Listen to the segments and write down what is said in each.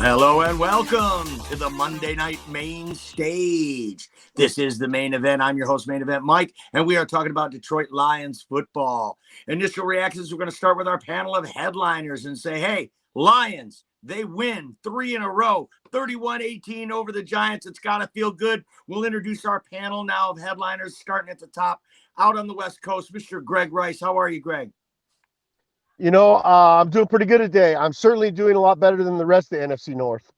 Hello, and welcome to the Monday Night Main Stage. This is the main event. I'm your host, Main Event Mike, and we are talking about Detroit Lions football. Initial reactions, we're going to start with our panel of headliners and say, hey, Lions, they win 3 in a row, 31-18 over the Giants. It's got to feel good. We'll introduce our panel now of headliners, starting at the top, out on the West Coast. Mr. Greg Rice, how are you, Greg? I'm doing pretty good today. I'm certainly doing a lot better than the rest of the NFC North.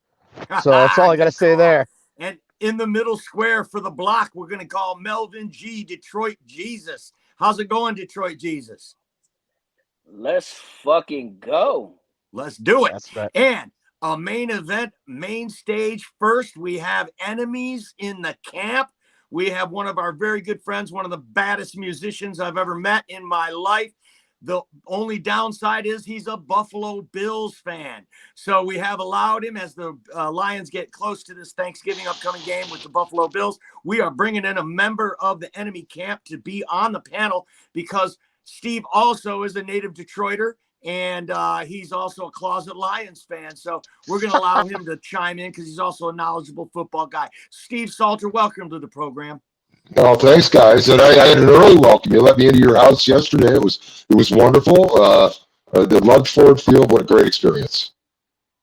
So that's all I got to say there. And in the middle square for the block, we're going to call Melvin G, Detroit Jesus. How's it going, Detroit Jesus? Let's fucking go. Let's do it. That's right. And a main event, main stage first, we have enemies in the camp. We have one of our very good friends, one of the baddest musicians I've ever met in my life. The only downside is he's a Buffalo Bills fan. So we have allowed him, as the Lions get close to this Thanksgiving upcoming game with the Buffalo Bills, we are bringing in a member of the enemy camp to be on the panel because Steve also is a native Detroiter, and he's also a closet Lions fan. So we're going to allow him to chime in because he's also a knowledgeable football guy. Steve Salter, welcome to the program. Oh, thanks, guys. And I had an early welcome. You let me into your house yesterday. It was wonderful. The Lodge Ford Field, what a great experience.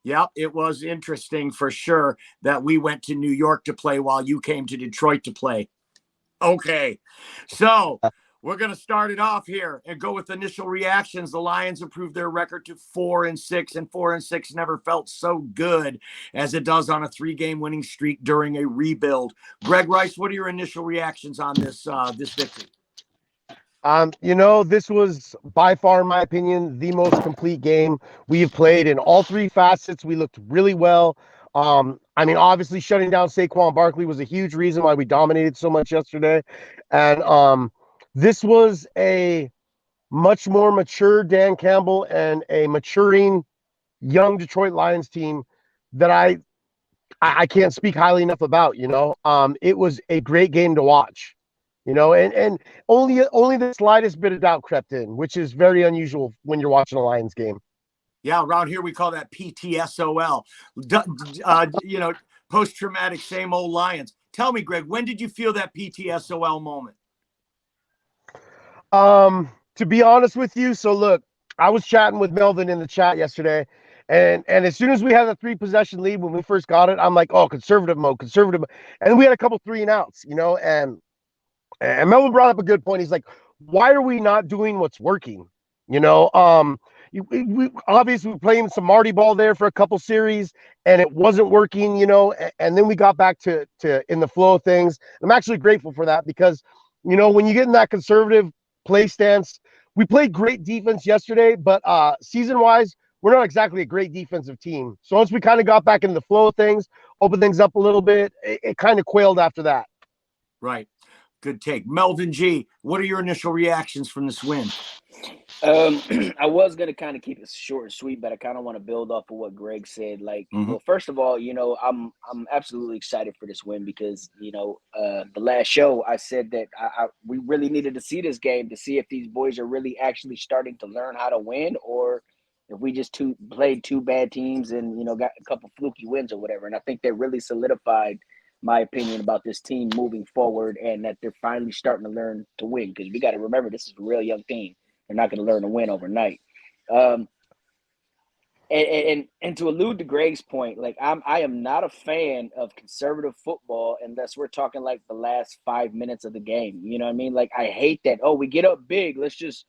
Yep, it was interesting for sure that we went to New York to play while you came to Detroit to play. Okay, so we're going to start it off here and go with initial reactions. The Lions improved their record to 4-6, and 4-6 never felt so good as it does on a 3-game winning streak during a rebuild. Greg Rice, what are your initial reactions on this victory? This was by far, in my opinion, the most complete game we have played in all 3 facets. We looked really well. Obviously shutting down Saquon Barkley was a huge reason why we dominated so much yesterday. And this was a much more mature Dan Campbell and a maturing young Detroit Lions team that I can't speak highly enough about. It was a great game to watch. And only the slightest bit of doubt crept in, which is very unusual when you're watching a Lions game. Yeah, around here we call that PTSOL. Post-traumatic, same old Lions. Tell me, Greg, when did you feel that PTSOL moment? To be honest with you, so look, I was chatting with Melvin in the chat yesterday, and as soon as we had a 3-possession lead when we first got it, I'm like, oh, conservative mode. And we had a couple 3-and-outs, and Melvin brought up a good point. He's like, why are we not doing what's working? We obviously were playing some Marty ball there for a couple series, and it wasn't working, and then we got back to in the flow of things. I'm actually grateful for that because, when you get in that conservative play stance, we played great defense yesterday, but season-wise, we're not exactly a great defensive team. So once we kind of got back in the flow of things, opened things up a little bit, it kind of quailed after that. Right. Good take. Melvin G., what are your initial reactions from this win? I was gonna kind of keep it short and sweet, but I kind of want to build off of what Greg said. Like, Mhm. well, first of all, I'm absolutely excited for this win because the last show I said that we really needed to see this game to see if these boys are really actually starting to learn how to win, or if we just played two bad teams and got a couple fluky wins or whatever. And I think that really solidified my opinion about this team moving forward, and that they're finally starting to learn to win. Because we got to remember, this is a real young team. They're not going to learn to win overnight. Um, and to allude to Greg's point, like I am not a fan of conservative football unless we're talking like the last 5 minutes of the game. You know what I mean? Like I hate that. Oh, we get up big. Let's just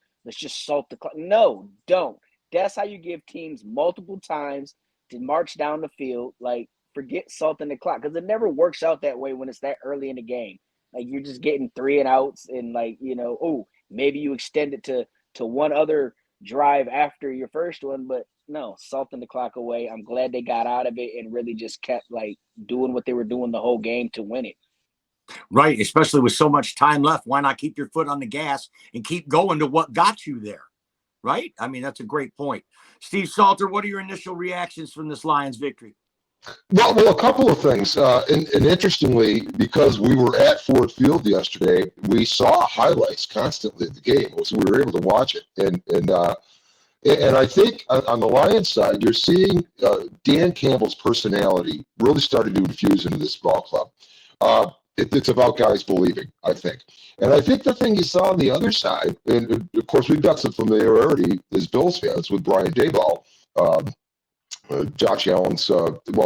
salt the clock. No, don't. That's how you give teams multiple times to march down the field. Like forget salting the clock because it never works out that way when it's that early in the game. Like you're just getting 3 and outs and oh, maybe you extend it to one other drive after your first one, but no, salting the clock away. I'm glad they got out of it and really just kept like doing what they were doing the whole game to win it. Right, especially with so much time left. Why not keep your foot on the gas and keep going to what got you there? Right? I mean, that's a great point. Steve Salter, what are your initial reactions from this Lions victory? Well, a couple of things. And interestingly, because we were at Ford Field yesterday, we saw highlights constantly of the game, so we were able to watch it. And I think on the Lions side, you're seeing Dan Campbell's personality really started to infuse into this ball club. It's about guys believing, I think. And I think the thing you saw on the other side, and of course we've got some familiarity as Bills fans with Brian Daboll, Josh Allen's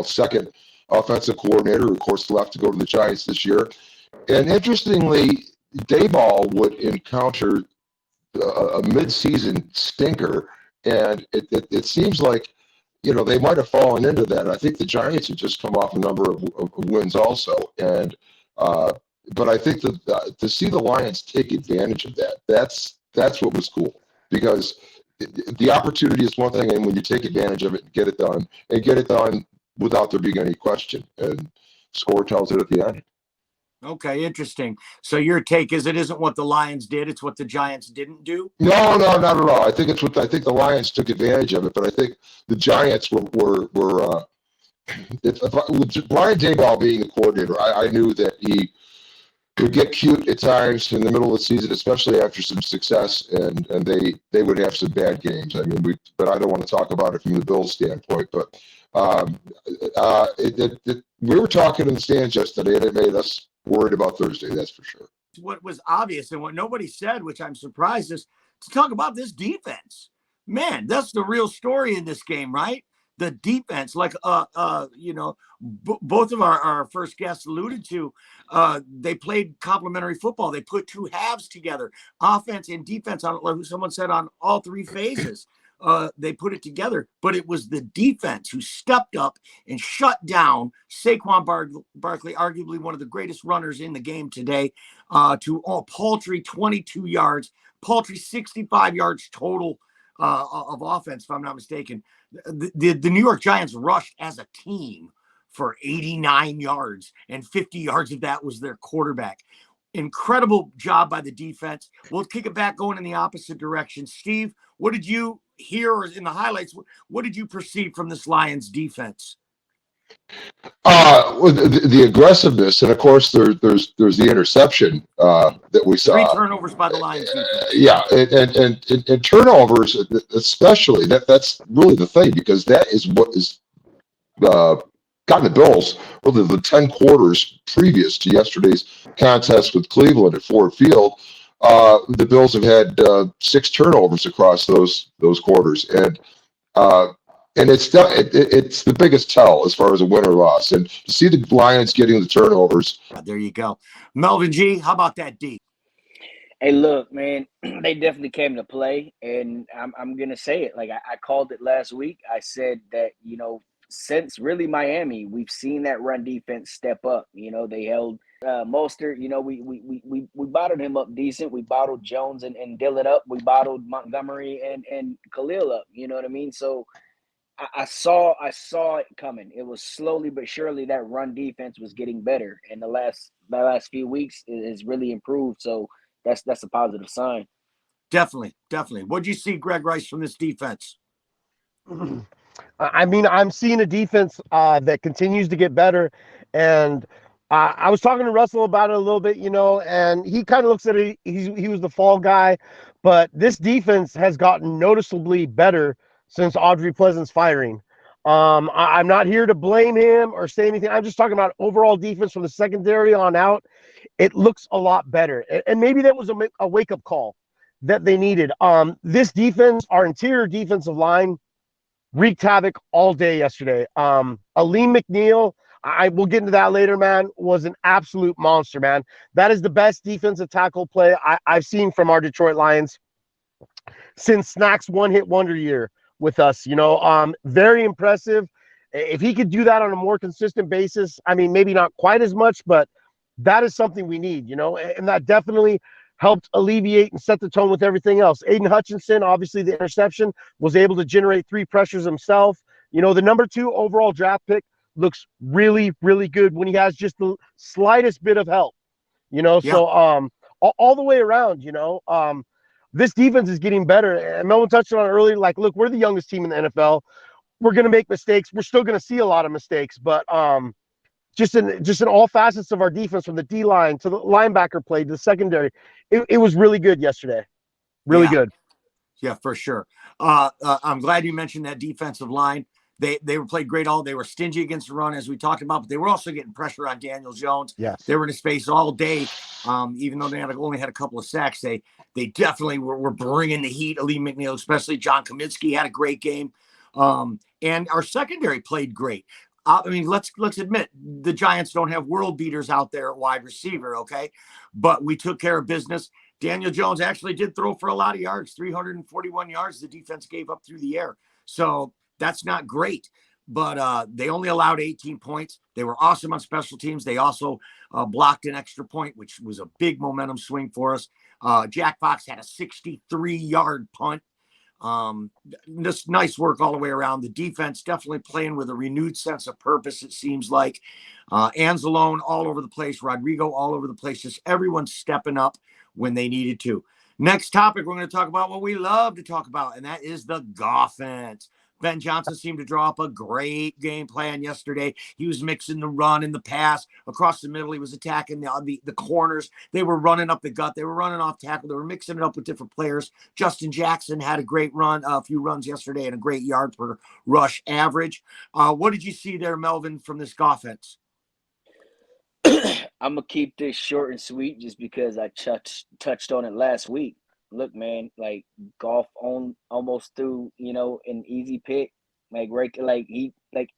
second offensive coordinator, who of course left to go to the Giants this year. And interestingly, Daboll would encounter a mid-season stinker, and it seems like they might have fallen into that. I think the Giants had just come off a number of wins also, and but I think that to see the Lions take advantage of that's what was cool, because the opportunity is one thing, and when you take advantage of it and get it done without there being any question, and score tells it at the end. Okay, interesting. So your take is it isn't what the Lions did, it's what the Giants didn't do? No, not at all. I think the Lions took advantage of it, but I think the Giants were with Brian Daboll being the coordinator, I knew that he would get cute at times in the middle of the season, especially after some success, and they would have some bad games. I mean, but I don't want to talk about it from the Bills standpoint. But we were talking in the stands yesterday, and it made us worried about Thursday. That's for sure. What was obvious and what nobody said, which I'm surprised, is to talk about this defense. Man, that's the real story in this game, right? The defense, like both of our first guests alluded to, they played complementary football. They put two halves together, offense and defense. I don't know who someone said on all three phases. They put it together, but it was the defense who stepped up and shut down Saquon Barkley, arguably one of the greatest runners in the game today, to paltry 22 yards, paltry 65 yards total of offense, if I'm not mistaken. The New York Giants rushed as a team for 89 yards, and 50 yards of that was their quarterback. Incredible job by the defense. We'll kick it back going in the opposite direction. Steve, what did you hear in the highlights? What did you perceive from this Lions defense? The aggressiveness, and of course there's the interception that we saw. 3 turnovers by the Lions defense. Yeah, and turnovers, especially that's really the thing, because that is what is gotten the Bills really the 10 quarters previous to yesterday's contest with Cleveland at Ford Field. The Bills have had 6 turnovers across those quarters, and it's the biggest tell as far as a win or loss. And to see the Lions getting the turnovers. There you go. Melvin G, how about that D? Hey, look, man, they definitely came to play, and I'm gonna say it. Like I called it last week. I said that since really Miami, we've seen that run defense step up. They held Mostert. We bottled him up decent. We bottled Jones and Dillon up. We bottled Montgomery and Khalil up. You know what I mean? So I saw it coming. It was slowly but surely that run defense was getting better, and the last few weeks it has really improved. So that's a positive sign. Definitely. What'd you see, Greg Rice, from this defense? I mean, I'm seeing a defense that continues to get better. And I was talking to Russell about it a little bit, and he kind of looks at it. He was the fall guy, but this defense has gotten noticeably better since Audrey Pleasant's firing. I'm not here to blame him or say anything. I'm just talking about overall defense from the secondary on out. It looks a lot better. And maybe that was a wake-up call that they needed. This defense, our interior defensive line, wreaked havoc all day yesterday. Aleem McNeil, I will get into that later, man, was an absolute monster, man. That is the best defensive tackle play I've seen from our Detroit Lions since Snack's one-hit wonder year with us. Very impressive. If he could do that on a more consistent basis, I mean, maybe not quite as much, but that is something we need, and that definitely helped alleviate and set the tone with everything else. Aiden Hutchinson, obviously the interception, was able to generate 3 pressures himself. The number 2 overall draft pick looks really, really good when he has just the slightest bit of help, So all the way around, this defense is getting better. And Melvin touched on it earlier, like, look, we're the youngest team in the NFL. We're going to make mistakes. We're still going to see a lot of mistakes, but just in all facets of our defense, from the D-line to the linebacker play to the secondary, it was really good yesterday. Really good. Yeah, for sure. I'm glad you mentioned that defensive line. They were played great all. They were stingy against the run, as we talked about, but they were also getting pressure on Daniel Jones. Yes. They were in his face all day. Even though they only had a couple of sacks, they definitely were bringing the heat. Aleem McNeil, especially John Kaminsky, had a great game. And our secondary played great. I mean, let's admit the Giants don't have world beaters out there at wide receiver, okay? But we took care of business. Daniel Jones actually did throw for a lot of yards, 341 yards the defense gave up through the air. So that's not great, but they only allowed 18 points. They were awesome on special teams. They also blocked an extra point, which was a big momentum swing for us. Jack Fox had a 63-yard punt. Just nice work all the way around. The defense definitely playing with a renewed sense of purpose, it seems like. Anzalone all over the place, Rodrigo all over the place, just everyone stepping up when they needed to. Next topic, we're going to talk about what we love to talk about, and that is the Goffense. Ben Johnson seemed to draw up a great game plan yesterday. He was mixing the run and the pass across the middle. He was attacking the corners. They were running up the gut. They were running off tackle. They were mixing it up with different players. Justin Jackson had a great run, a few runs yesterday, and a great yard per rush average. What did you see there, Melvin, from this Goffense? I'm going to keep this short and sweet just because I touched on it last week. Look, man, like Goff almost threw, an easy pick.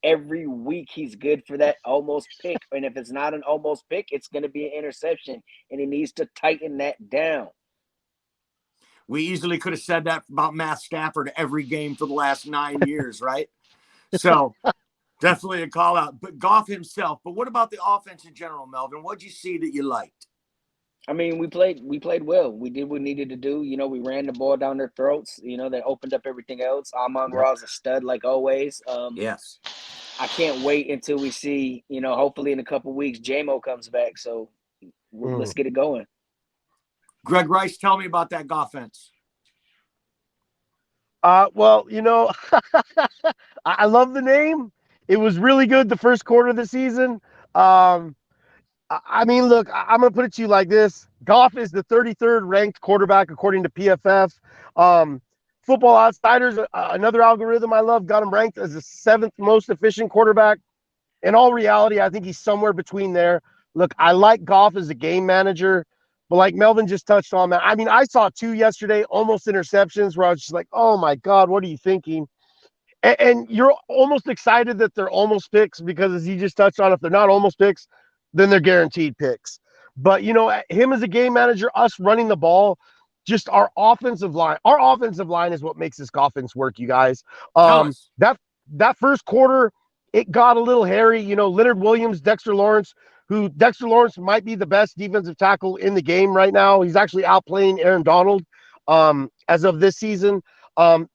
Every week he's good for that almost pick. And if it's not an almost pick, it's going to be an interception. And he needs to tighten that down. We easily could have said that about Matt Stafford every game for the last 9 years, right? So definitely a call out. But Goff himself. But what about the offense in general, Melvin? What did you see that you liked? I mean, we played well. We did what we needed to do. We ran the ball down their throats. That opened up everything else. Amon-Ra's a stud like always. Yes. I can't wait until we see, hopefully in a couple weeks, Jamo comes back. So let's get it going. Greg Rice, tell me about that Goffense. Well, I love the name. It was really good the first quarter of the season. I mean, look, I'm going to put it to you like this. Goff is the 33rd ranked quarterback according to PFF. Football Outsiders, another algorithm I love, got him ranked as the 7th most efficient quarterback. In all reality, I think he's somewhere between there. Look, I like Goff as a game manager, but like Melvin just touched on, man, I mean, I saw 2 yesterday, almost interceptions, where I was just like, oh my God, what are you thinking? And you're almost excited that they're almost picks because, as he just touched on, if they're not almost picks, then they're guaranteed picks. But, him as a game manager, us running the ball, just our offensive line. Our offensive line is what makes this offense work, you guys. That first quarter, it got a little hairy. Leonard Williams, Dexter Lawrence might be the best defensive tackle in the game right now. He's actually outplaying Aaron Donald as of this season.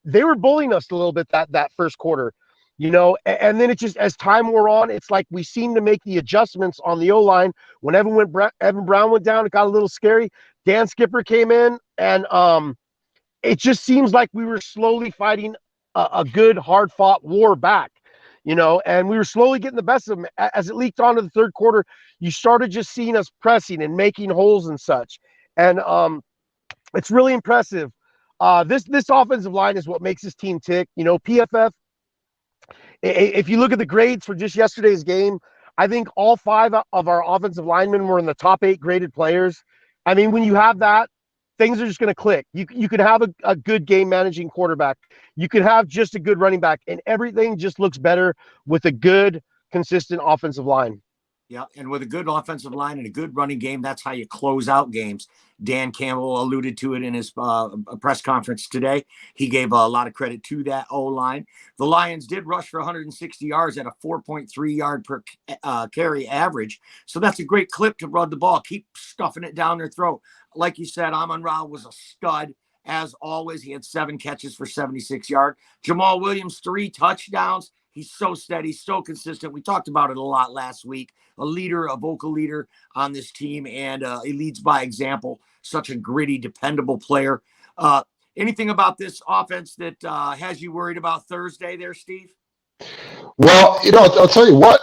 They were bullying us a little bit that first quarter. And then it just, as time wore on, it's like we seemed to make the adjustments on the O-line. When Evan Brown went down, it got a little scary. Dan Skipper came in, and it just seems like we were slowly fighting a good, hard-fought war back, and we were slowly getting the best of them. As it leaked on to the third quarter, you started just seeing us pressing and making holes and such. And it's really impressive. This offensive line is what makes this team tick. PFF, if you look at the grades for just yesterday's game, I think all 5 of our offensive linemen were in the top 8 graded players. I mean, when you have that, things are just going to click. You could have a good game managing quarterback. You could have just a good running back, and everything just looks better with a good, consistent offensive line. Yeah, and with a good offensive line and a good running game, that's how you close out games. Dan Campbell alluded to it in his press conference today. He gave a lot of credit to that O-line. The Lions did rush for 160 yards at a 4.3 yard per carry average. So that's a great clip to run the ball. Keep stuffing it down their throat. Like you said, Amon-Ra was a stud. As always, he had 7 catches for 76 yards. Jamal Williams, 3 touchdowns. He's so steady, so consistent. We talked about it a lot last week. A leader, a vocal leader on this team, and he leads by example. Such a gritty, dependable player. Anything about this offense that has you worried about Thursday there, Steve? Well, I'll tell you what.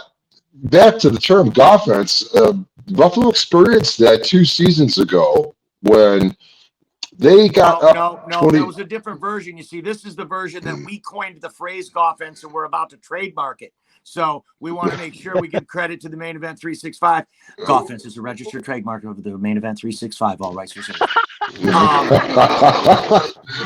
Back to the term Goffense, Buffalo experienced that 2 seasons ago when they got up 20. That was a different version. You see, this is the version that we coined the phrase Goffense, and we're about to trademark it. So we want to make sure we give credit to the Main Event 365. Goffense is a registered trademark of the Main Event 365. All rights reserved.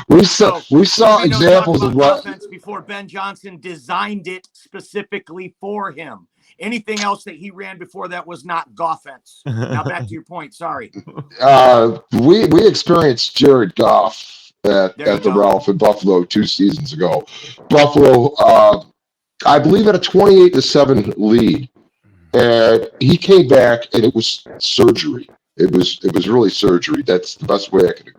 We saw examples of what Goffense before Ben Johnson designed it specifically for him. Anything else that he ran before that was not Goffense. Now back to your point. Sorry. We experienced Jared Goff at the Ralph in Buffalo 2 seasons ago. Buffalo, I believe, had a 28-7 lead, and he came back, and it was surgery. It was really surgery. That's the best way I could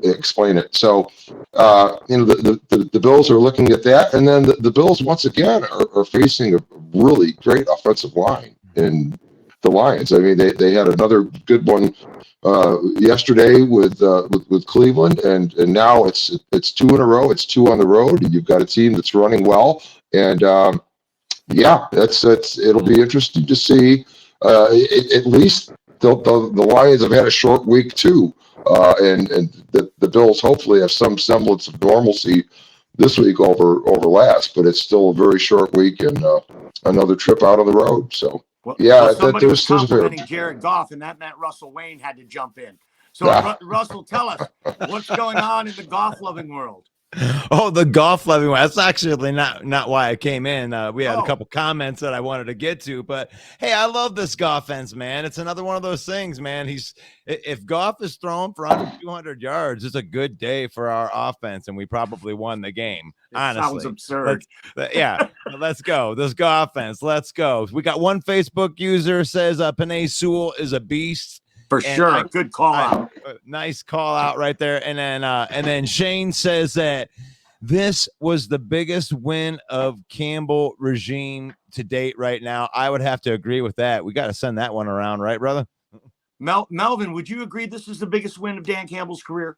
explain it. So, the Bills are looking at that, and then the Bills once again are facing a really great offensive line in the Lions. I mean, they had another good one yesterday with Cleveland, and now it's 2 in a row. It's 2 on the road, and you've got a team that's running well, and it'll be interesting to see. At least the Lions have had a short week too, and the Bills hopefully have some semblance of normalcy this week over last. But it's still a very short week and another trip out on the road. So somebody was complimenting Jared Goff, and that meant Russell Wayne had to jump in. So Russell, tell us what's going on in the golf loving world. Oh, the golf loving one. That's actually not why I came in. We had a couple comments that I wanted to get to, but hey, I love this Goffense, man. It's another one of those things, man. If Goff is throwing for under 200 yards, it's a good day for our offense, and we probably won the game. Honestly, sounds absurd. Let's go. This Goffense, let's go. We got one Facebook user says Panay Sewell is a beast. For sure. Good call out. Nice call out right there. And then Shane says that this was the biggest win of Campbell regime to date right now. I would have to agree with that. We got to send that one around, right, brother? Melvin, would you agree this is the biggest win of Dan Campbell's career?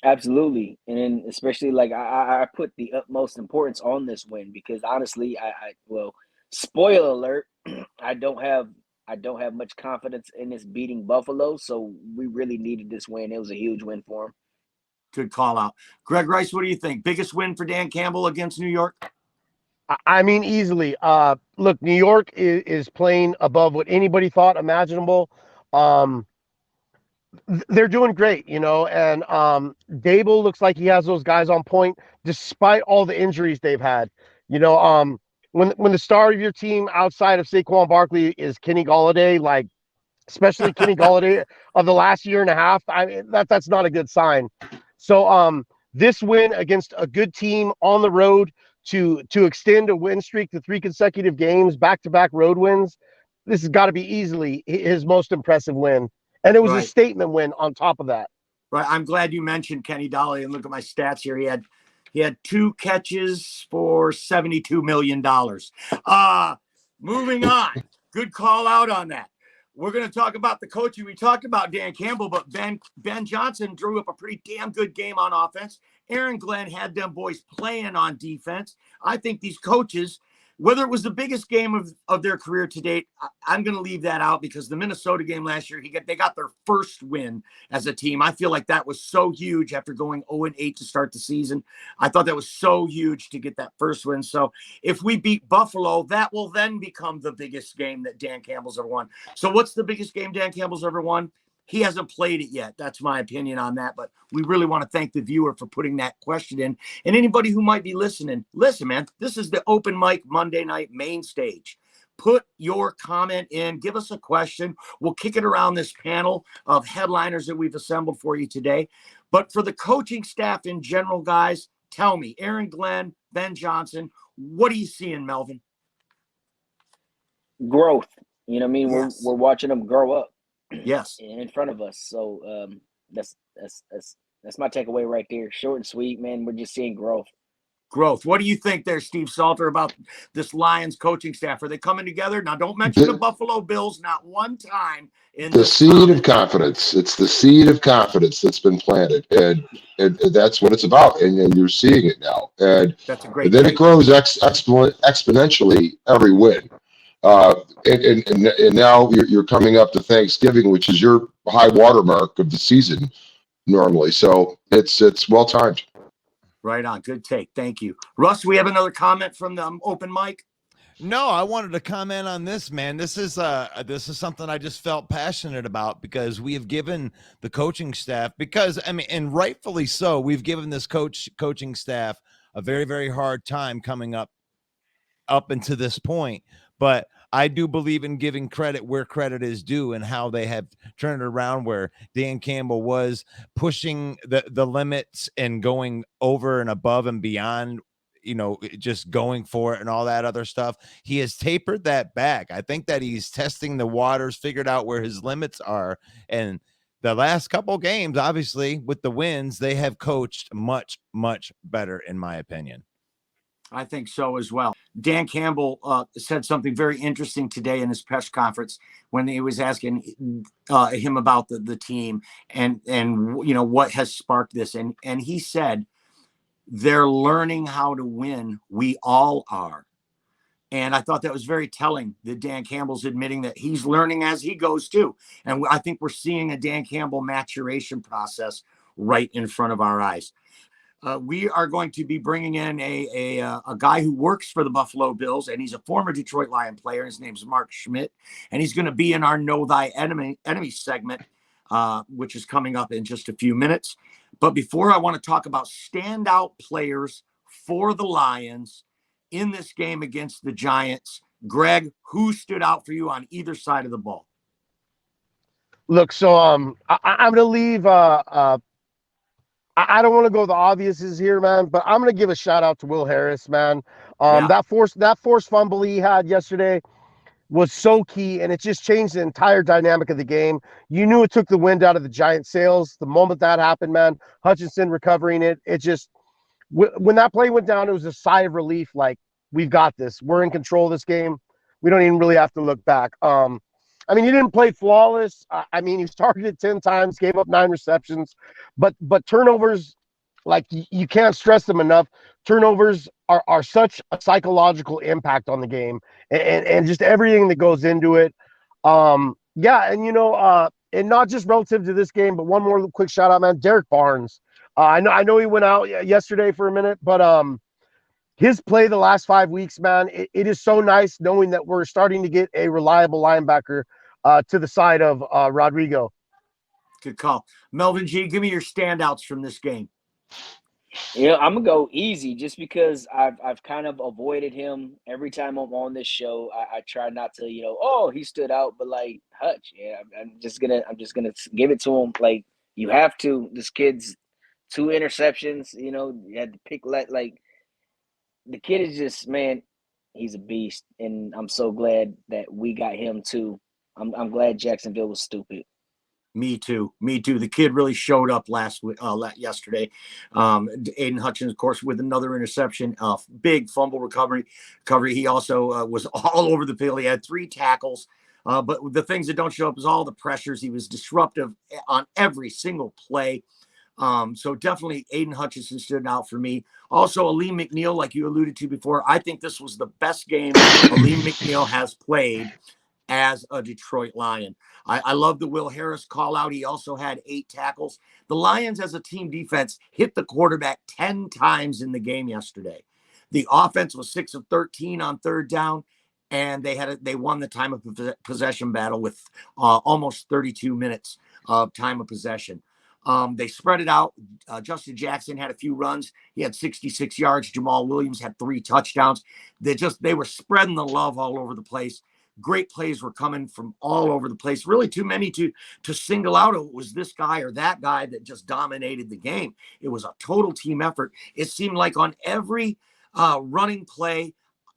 Absolutely. And then especially I put the utmost importance on this win because honestly, well, spoiler alert, I don't have much confidence in this beating Buffalo, so we really needed this win. It was a huge win for him. Good call out. Greg Rice, what do you think? Biggest win for Dan Campbell against New York? I mean, easily. Look, New York is playing above what anybody thought imaginable. They're doing great, and Dable looks like he has those guys on point despite all the injuries they've had. When the star of your team outside of Saquon Barkley is Kenny Golladay, especially Kenny Golladay of the last year and a half, that's not a good sign. So this win against a good team on the road to extend a win streak to 3 consecutive games, back-to-back road wins, this has got to be easily his most impressive win. And it was a statement win on top of that. Right. I'm glad you mentioned Kenny Golladay, and look at my stats here. He had 2 catches for $72 million. Moving on. Good call out on that. We're going to talk about the coaching. We talked about Dan Campbell, but Ben Johnson drew up a pretty damn good game on offense. Aaron Glenn had them boys playing on defense. I think these coaches, whether it was the biggest game of their career to date, I'm going to leave that out because the Minnesota game last year, they got their first win as a team. I feel like that was so huge after going 0-8 to start the season. I thought that was so huge to get that first win. So if we beat Buffalo, that will then become the biggest game that Dan Campbell's ever won. So what's the biggest game Dan Campbell's ever won? He hasn't played it yet. That's my opinion on that. But we really want to thank the viewer for putting that question in. And anybody who might be listening, listen, man, this is the open mic Monday night main stage. Put your comment in. Give us a question. We'll kick it around this panel of headliners that we've assembled for you today. But for the coaching staff in general, guys, tell me, Aaron Glenn, Ben Johnson, what are you seeing, Melvin? Growth. You know what I mean? Yes. We're watching them grow up. Yes. In front of us. So that's my takeaway right there. Short and sweet, man. We're just seeing growth. Growth. What do you think there, Steve Salter, about this Lions coaching staff? Are they coming together? Now, don't mention the Buffalo Bills not one time in the seed of confidence. It's the seed of confidence that's been planted, and that's what it's about. And you're seeing it now. And that's a great. Then it grows exponentially every win. And now you're coming up to Thanksgiving, which is your high watermark of the season normally. So it's well timed. Right on. Good take. Thank you. Russ, we have another comment from the open mic. No, I wanted to comment on this, man. This is something I just felt passionate about because we have given the coaching staff, because I mean, and rightfully so, we've given this coaching staff a very, very hard time coming up into this point. But I do believe in giving credit where credit is due and how they have turned it around, where Dan Campbell was pushing the limits and going over and above and beyond, you know, just going for it and all that other stuff. He has tapered that back. I think that he's testing the waters, figured out where his limits are. And the last couple games, obviously, with the wins, they have coached much, much better, in my opinion. I think so as well. Dan Campbell said something very interesting today in his press conference when he was asking him about the team and you know what has sparked this, and he said they're learning how to win. We all are. And I thought that was very telling that Dan Campbell's admitting that he's learning as he goes too. And I think we're seeing a Dan Campbell maturation process right in front of our eyes. We are going to be bringing in a guy who works for the Buffalo Bills, and he's a former Detroit Lion player. His name's Mark Schmidt, and he's going to be in our Know Thy Enemy segment, which is coming up in just a few minutes. But before, I want to talk about standout players for the Lions in this game against the Giants. Greg, who stood out for you on either side of the ball? Look, so I'm going to leave I don't want to go the obviouses here, man, but I'm going to give a shout out to Will Harris, man. That forced fumble he had yesterday was so key, and it just changed the entire dynamic of the game. You knew it took the wind out of the Giants' sails the moment that happened, man. Hutchinson recovering it. It just, when that play went down, it was a sigh of relief. Like, we've got this. We're in control of this game. We don't even really have to look back. I mean, he didn't play flawless. I mean, he was targeted 10 times, gave up 9 receptions, but turnovers, like, you can't stress them enough. Turnovers are such a psychological impact on the game and just everything that goes into it. Yeah, and, you know, and not just relative to this game, but one more quick shout out, man, Derek Barnes. I know he went out yesterday for a minute, but his play the last 5 weeks, man, it is so nice knowing that we're starting to get a reliable linebacker to the side of Rodrigo. Good call. Melvin G., give me your standouts from this game. Yeah, I'm gonna go easy just because I've kind of avoided him every time I'm on this show. I try not to, you know, oh, he stood out, but like Hutch, yeah, I'm just gonna give it to him. Like, you have to. This kid's 2 interceptions, you know, you had to pick like the kid is just, man, he's a beast, and I'm so glad that we got him too. I'm glad Jacksonville was stupid. Me too. The kid really showed up yesterday. Aiden Hutchins, of course, with another interception, big fumble recovery. He also was all over the field. He had 3 tackles. But the things that don't show up is all the pressures. He was disruptive on every single play. So definitely Aiden Hutchinson stood out for me. Also, Aleem McNeil, like you alluded to before, I think this was the best game Aleem McNeil has played as a Detroit Lion. I love the Will Harris call out. He also had 8 tackles. The Lions as a team defense hit the quarterback 10 times in the game yesterday. The offense was 6 of 13 on third down, and they won the time of possession battle with almost 32 minutes of time of possession. They spread it out. Justin Jackson had a few runs. He had 66 yards. Jamal Williams had 3 touchdowns. They were spreading the love all over the place. Great plays were coming from all over the place. Really too many to single out. It was this guy or that guy that just dominated the game. It was a total team effort. It seemed like on every running play,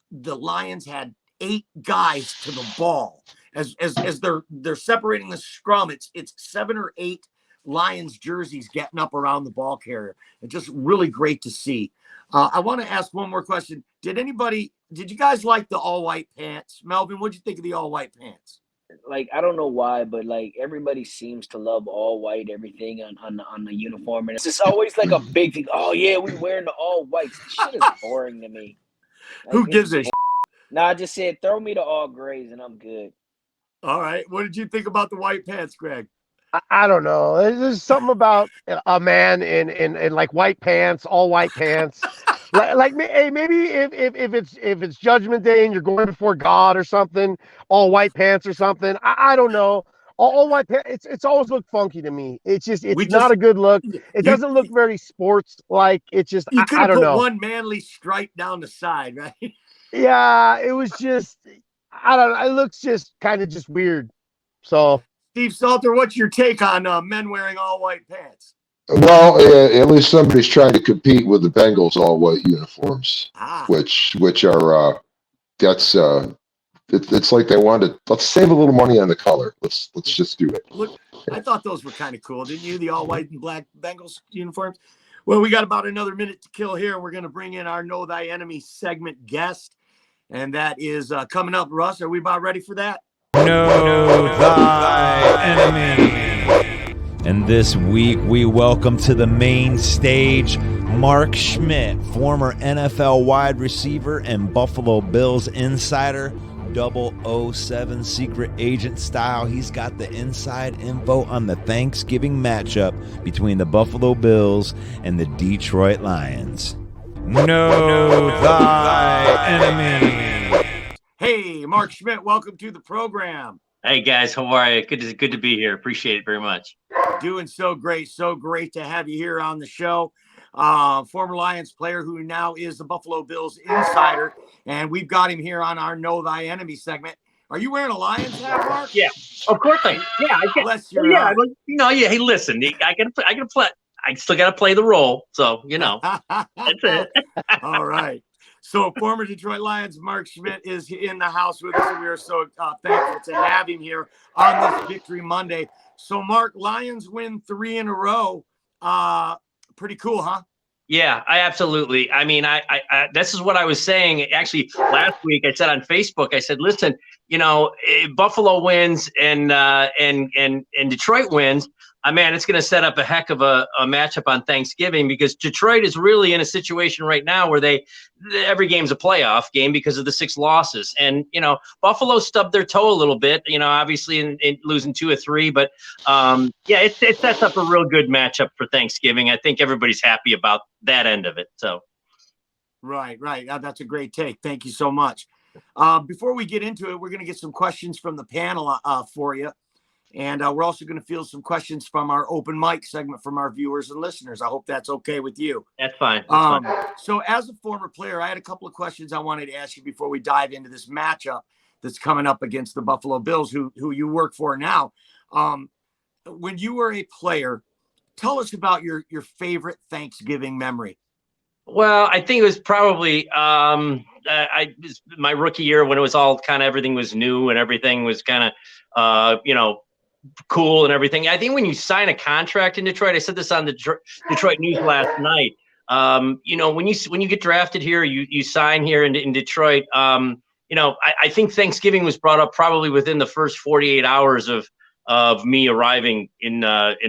the Lions had 8 guys to the ball. As they're separating the scrum, it's 7 or 8 Lions jerseys getting up around the ball carrier. It's just really great to see. I want to ask one more question. Did you guys like the all white pants? Melvin, what'd you think of the all white pants? Like, I don't know why, but like everybody seems to love all white everything on the uniform, and it's just always like a big thing. Oh yeah, we wearing the all whites. This shit is boring to me. Like, who gives a shit? Nah, I just said throw me the all grays and I'm good. All right. What did you think about the white pants, Greg? I don't know. There's something about a man in like white pants, all white pants. Hey, maybe if it's Judgment Day and you're going before God or something, all white pants or something. I don't know. All white pants. It's always looked funky to me. It's not a good look. It doesn't look very sports like. It's just you could I have don't put know. one manly stripe down the side, right? Yeah, it was just I don't know. It looks just kind of just weird. So. Steve Salter, what's your take on men wearing all white pants? Well, at least somebody's trying to compete with the Bengals all white uniforms, which are that's it's like they wanted. Let's save a little money on the color. Let's just do it. Look, I thought those were kind of cool, didn't you? The all white and black Bengals uniforms. Well, we got about another minute to kill here. We're going to bring in our Know Thy Enemy segment guest, and that is coming up. Russ, are we about ready for that? Know thy enemy. And this week we welcome to the main stage Mark Schmidt, former NFL wide receiver and Buffalo Bills insider, 007 secret agent style. He's got the inside info on the Thanksgiving matchup between the Buffalo Bills and the Detroit Lions. Know thy enemy. Hey, Mark Schmidt, welcome to the program. Hey guys, how are you? Good to be here. Appreciate it very much. Doing so great to have you here on the show. Former Lions player who now is the Buffalo Bills insider, and we've got him here on our Know Thy Enemy segment. Are you wearing a Lions hat, Mark? Yeah, of course I am. Yeah, I get. Bless your heart. Yeah. Hey, listen, I gotta play. I still gotta play the role, so that's it. All right. So former Detroit Lions Mark Schmidt is in the house with us, and we are so thankful to have him here on this Victory Monday. So, Mark, Lions win 3 in a row. Pretty cool, huh? Yeah, I mean, I this is what I was saying. Actually, last week I said on Facebook, I said, listen, if Buffalo wins and Detroit wins, man, it's going to set up a heck of a matchup on Thanksgiving, because Detroit is really in a situation right now where every game's a playoff game because of the 6 losses. And, Buffalo stubbed their toe a little bit, obviously in losing 2 or 3. But, it sets up a real good matchup for Thanksgiving. I think everybody's happy about that end of it. So. Right. That's a great take. Thank you so much. Before we get into it, we're going to get some questions from the panel for you. And we're also going to field some questions from our open mic segment from our viewers and listeners. I hope that's okay with you. That's fine. So as a former player, I had a couple of questions I wanted to ask you before we dive into this matchup that's coming up against the Buffalo Bills, who you work for now. When you were a player, tell us about your favorite Thanksgiving memory. Well, I think it was probably my rookie year, when it was all kind of, everything was new and everything was kind of, cool and everything. I think when you sign a contract in Detroit, I said this on the Detroit News last night. When you get drafted here, you sign here in Detroit. I think Thanksgiving was brought up probably within the first 48 hours of me arriving in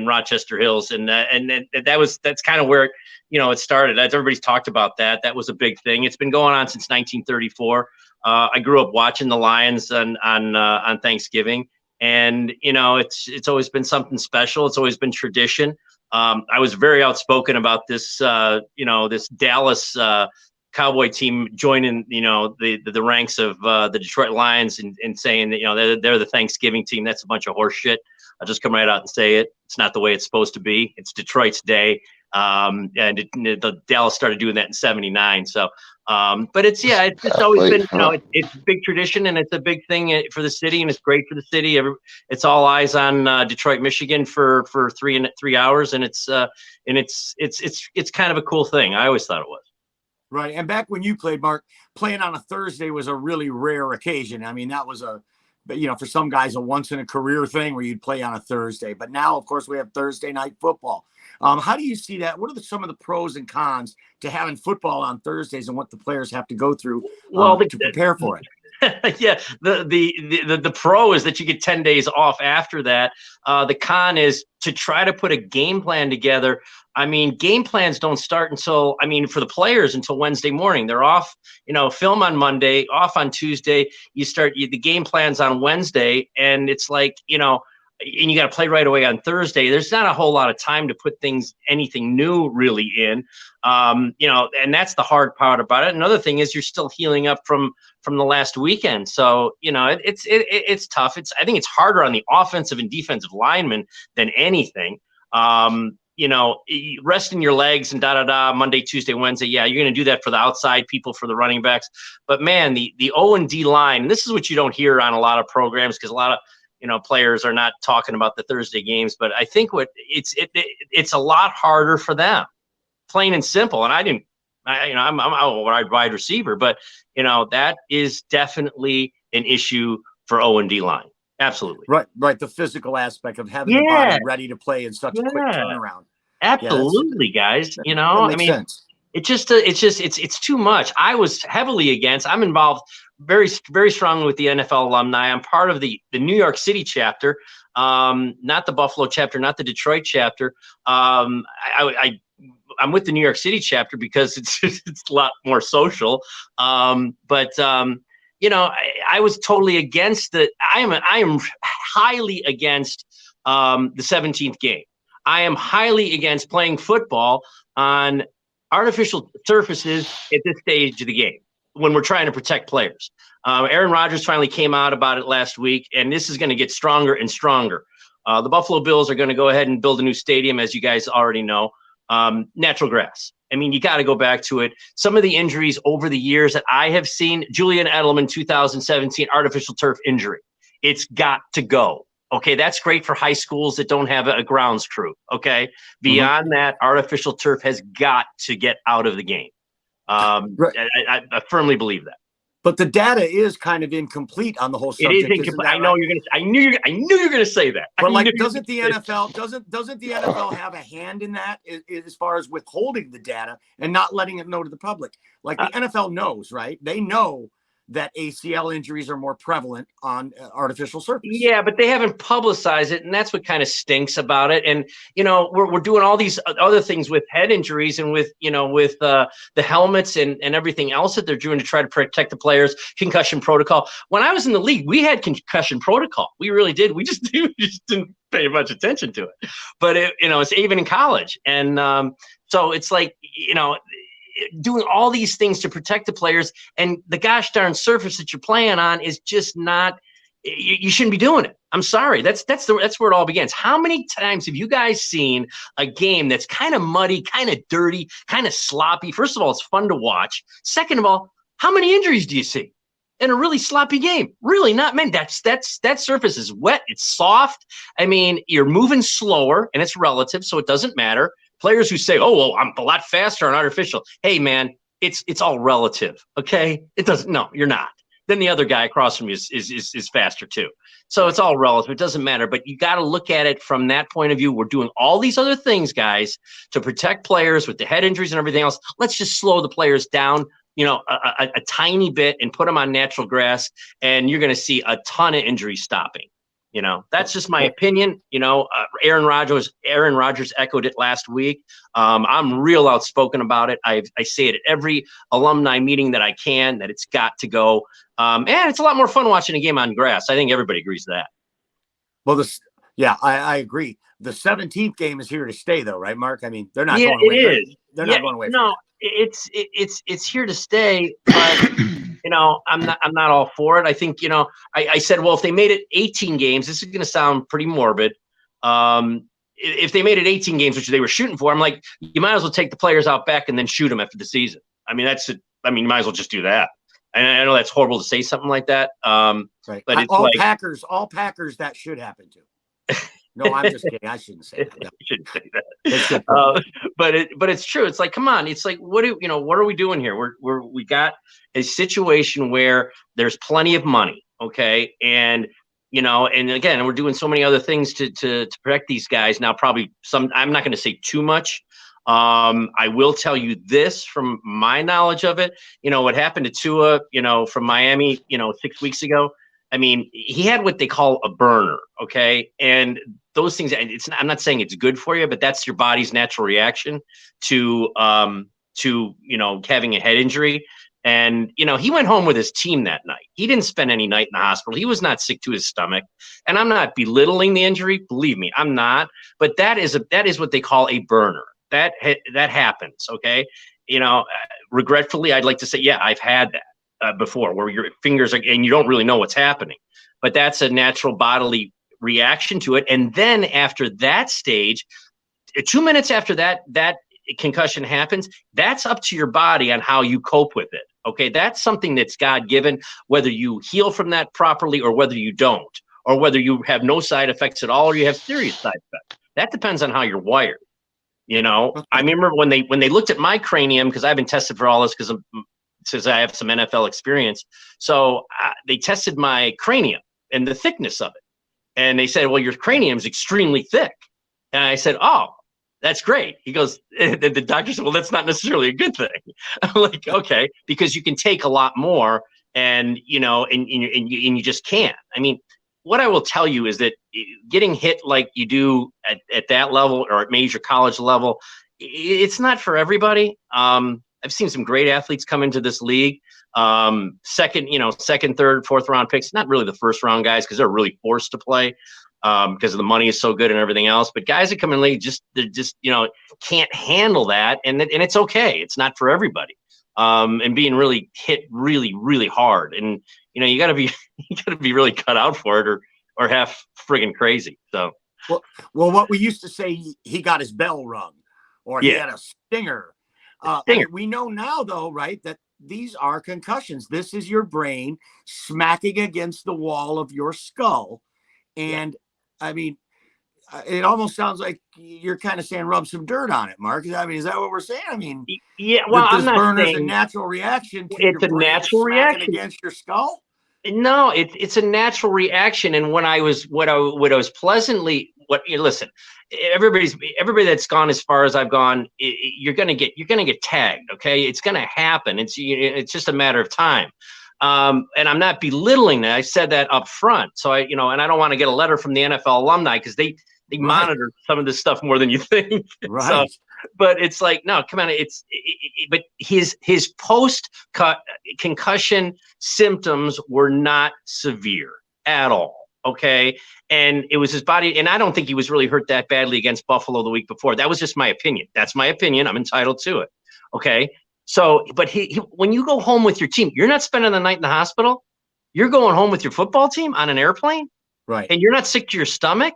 Rochester Hills, and that's kind of where it started. As everybody's talked about that was a big thing. It's been going on since 1934. I grew up watching the Lions on Thanksgiving, and it's always been something special. It's always been tradition. I was very outspoken about this this Dallas Cowboy team joining the ranks of the Detroit Lions and saying that they're the Thanksgiving team. That's a bunch of horse shit. I'll just come right out and say it. It's not the way it's supposed to be. It's Detroit's day. And the Dallas started doing that in '79. So, but it's always been, it's a big tradition, and it's a big thing for the city, and it's great for the city. It's all eyes on Detroit, Michigan for 3 hours, and it's kind of a cool thing. I always thought it was. Right. And back when you played, Mark, playing on a Thursday was a really rare occasion. I mean, that was for some guys, a once in a career thing where you'd play on a Thursday. But now, of course, we have Thursday night football. How do you see that? What are some of the pros and cons to having football on Thursdays, and what the players have to go through to prepare for it? Yeah, the pro is that you get 10 days off after that. The con is to try to put a game plan together. I mean, game plans don't start until, for the players, until Wednesday morning. They're off, film on Monday, off on Tuesday. You start the game plans on Wednesday, and it's like, and you got to play right away on Thursday. There's not a whole lot of time to put anything new really in, and that's the hard part about it. Another thing is you're still healing up from the last weekend. So, it's tough. I think it's harder on the offensive and defensive linemen than anything. Resting your legs and Monday, Tuesday, Wednesday. Yeah, you're going to do that for the outside people, for the running backs. But man, the O&D line, and this is what you don't hear on a lot of programs, because a lot of players are not talking about the Thursday games, but I think it's a lot harder for them, plain and simple. And I'm a wide receiver, but that is definitely an issue for O&D line. Absolutely. Right. The physical aspect of having the body ready to play in such a quick turnaround. Absolutely, guys. Sense. It's too much. I was heavily against. I'm involved very, very strongly with the NFL alumni. I'm part of the New York City chapter, not the Buffalo chapter, not the Detroit chapter. I'm with the New York City chapter because it's a lot more social. But I was totally against the. I am highly against the 17th game. I am highly against playing football on artificial surfaces at this stage of the game when we're trying to protect players. Aaron Rodgers finally came out about it last week, and this is going to get stronger and stronger. The Buffalo Bills are going to go ahead and build a new stadium, as you guys already know. Natural grass. You got to go back to it. Some of the injuries over the years that I have seen, Julian Edelman, 2017, artificial turf injury. It's got to go. Okay, that's great for high schools that don't have a grounds crew. Okay, beyond that, artificial turf has got to get out of the game. Right. I firmly believe that. But the data is kind of incomplete on the whole subject. It is incomplete. I know you're gonna. I knew you're gonna say that. But doesn't the NFL have a hand in that as far as withholding the data and not letting it know to the public? Like the NFL knows, right? They know that ACL injuries are more prevalent on artificial surface. Yeah, but they haven't publicized it, and that's what kind of stinks about it. And we're doing all these other things with head injuries and with the helmets and everything else that they're doing to try to protect the players. Concussion protocol. When I was in the league, we had concussion protocol. We really did. We just didn't pay much attention to it. But it's even in college, and so it's like doing all these things to protect the players, and the gosh darn surface that you're playing on is just not. You shouldn't be doing it. I'm sorry. That's where it all begins. How many times have you guys seen a game that's kind of muddy, kind of dirty, kind of sloppy? First of all, it's fun to watch. Second of all, how many injuries do you see in a really sloppy game? Really not many. That surface is wet. It's soft. You're moving slower, and it's relative, so it doesn't matter. Players who say, "Oh, well, I'm a lot faster on artificial." Hey, man, it's all relative. Okay, it doesn't. No, you're not. Then the other guy across from you is faster too. So it's all relative. It doesn't matter. But you got to look at it from that point of view. We're doing all these other things, guys, to protect players with the head injuries and everything else. Let's just slow the players down a tiny bit and put them on natural grass, and you're going to see a ton of injury stopping. That's just my opinion. Aaron Rodgers echoed it last week. I'm real outspoken about it. I say it at every alumni meeting that I can, that it's got to go. And it's a lot more fun watching a game on grass. I think everybody agrees with that. Well, I agree. The 17th game is here to stay, though, right, Mark? I mean, they're not going away. They're not going away. No, it's here to stay, but I'm not all for it. I think, I said, well, if they made it 18 games, this is going to sound pretty morbid. If they made it 18 games, which they were shooting for, I'm like, you might as well take the players out back and then shoot them after the season. I mean, you might as well just do that. And I know that's horrible to say something like that. Right. But it's all Packers, that should happen to. No, I'm just kidding. I shouldn't say that. No. You shouldn't say that. But it's true. It's like, come on. It's like, what are we doing here? We got a situation where there's plenty of money. Okay. And, and again, we're doing so many other things to protect these guys. Now, probably I'm not going to say too much. I will tell you this from my knowledge of it. What happened to Tua, from Miami, 6 weeks ago. I mean, he had what they call a burner. Okay. And those things, I'm not saying it's good for you, but that's your body's natural reaction to having a head injury. And, he went home with his team that night. He didn't spend any night in the hospital. He was not sick to his stomach. And I'm not belittling the injury. Believe me, I'm not. But that is what they call a burner. That happens. Okay. Regretfully, I'd like to say, yeah, I've had that before, where your fingers and you don't really know what's happening, but that's a natural bodily reaction to it. And then after that stage, 2 minutes after that concussion happens, that's up to your body on how you cope with it. Okay. That's something that's God given, whether you heal from that properly or whether you don't, or whether you have no side effects at all, or you have serious side effects. That depends on how you're wired. I remember when they looked at my cranium, because I've been tested for all this since I have some NFL experience. So they tested my cranium and the thickness of it. And they said, well, your cranium is extremely thick. And I said, oh, that's great. He goes, the doctor said, well, that's not necessarily a good thing. I'm like, okay, because you can take a lot more and you just can't. I mean, what I will tell you is that getting hit like you do at that level or at major college level, it's not for everybody. I've seen some great athletes come into this league. Second, third, fourth round picks, not really the first round guys, because they're really forced to play because the money is so good and everything else. But guys that come in the league they can't handle that. And it's okay. It's not for everybody. And being really hit really, really hard. And, you gotta be really cut out for it or half friggin' crazy. So, well, what we used to say, he got his bell rung or he had a stinger. We know now, though, right, that these are concussions. This is your brain smacking against the wall of your skull. And I mean, it almost sounds like you're kind of saying rub some dirt on it, Mark. I mean, is that what we're saying? I mean, well, I'm not saying a natural reaction. It's a natural reaction against your skull. No, it's a natural reaction. And when I was pleasantly, listen, everybody that's gone as far as I've gone, you're gonna get tagged. Okay, it's gonna happen. It's just a matter of time. And I'm not belittling that. I said that up front. So and I don't want to get a letter from the NFL alumni because they monitor some of this stuff more than you think. Right. So, but it's like, no, come on. But his post concussion symptoms were not severe at all. Okay. And it was his body. And I don't think he was really hurt that badly against Buffalo the week before. That was just my opinion. That's my opinion. I'm entitled to it. Okay. So, but when you go home with your team, you're not spending the night in the hospital. You're going home with your football team on an airplane. Right. And you're not sick to your stomach.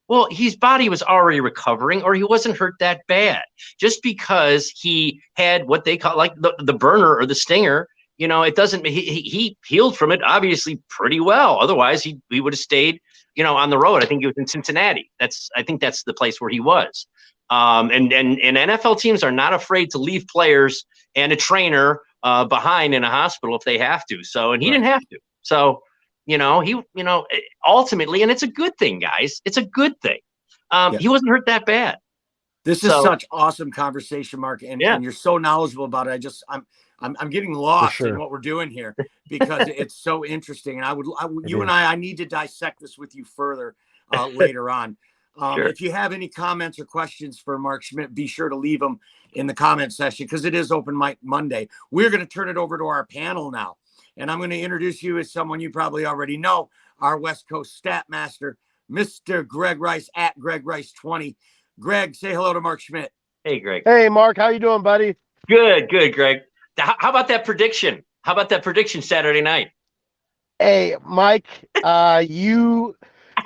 Well, his body was already recovering, or he wasn't hurt that bad. Just because he had what they call like the burner or the stinger, it doesn't. He healed from it obviously pretty well. Otherwise, he would have stayed, on the road. I think he was in Cincinnati. I think that's the place where he was. And NFL teams are not afraid to leave players and a trainer behind in a hospital if they have to. So, and he didn't have to. So. Ultimately, and it's a good thing, guys. It's a good thing. He wasn't hurt that bad. This is such awesome conversation, Mark, and you're so knowledgeable about it. I'm getting lost in what we're doing here because it's so interesting. And I need to dissect this with you further later on. Sure. If you have any comments or questions for Mark Schmidt, be sure to leave them in the comment section because it is Open Mic Monday. We're going to turn it over to our panel now. And I'm going to introduce you as someone you probably already know, our West Coast stat master, Mr. Greg Rice at Greg Rice 20. Greg, say hello to Mark Schmidt. Hey, Greg. Hey, Mark. How you doing, buddy? Good, Greg. How about that prediction? How about that prediction Saturday night? Hey, Mike, Mark, you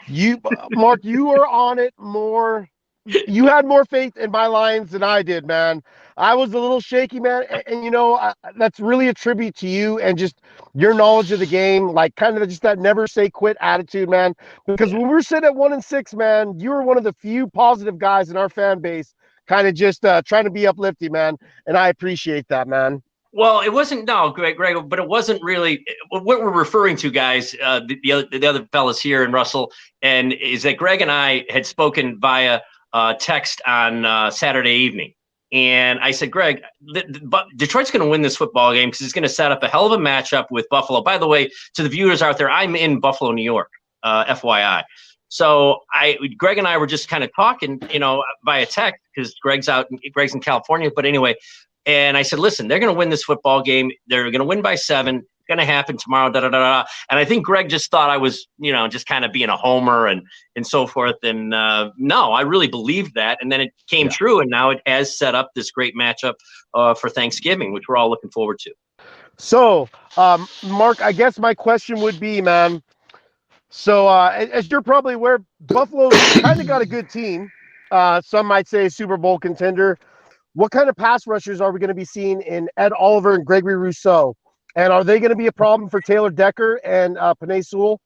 were on it more. You had more faith in my Lions than I did, man. I was a little shaky, man. And that's really a tribute to you and just your knowledge of the game, like kind of just that never say quit attitude, man. Because when we're sitting at 1-6, man, you were one of the few positive guys in our fan base, kind of just trying to be uplifting, man. And I appreciate that, man. Well, it wasn't, no, Greg, but it wasn't really what we're referring to, guys. The other fellas here and Russell, and is that Greg and I had spoken via text on Saturday evening. And I said, Greg, Detroit's going to win this football game because it's going to set up a hell of a matchup with Buffalo. By the way, to the viewers out there, I'm in Buffalo, New York, FYI. So Greg and I were just kind of talking, via text because Greg's in California. But anyway, and I said, listen, they're going to win this football game. They're going to win by 7. It's going to happen tomorrow. And I think Greg just thought I was, just kind of being a homer and so forth. And no, I really believed that. And then it came true. And now it has set up this great matchup for Thanksgiving, which we're all looking forward to. So, Mark, I guess my question would be, man, so as you're probably aware, Buffalo's kind of got a good team. Some might say a Super Bowl contender. What kind of pass rushers are we going to be seeing in Ed Oliver and Gregory Rousseau? And are they going to be a problem for Taylor Decker and Penei Sewell?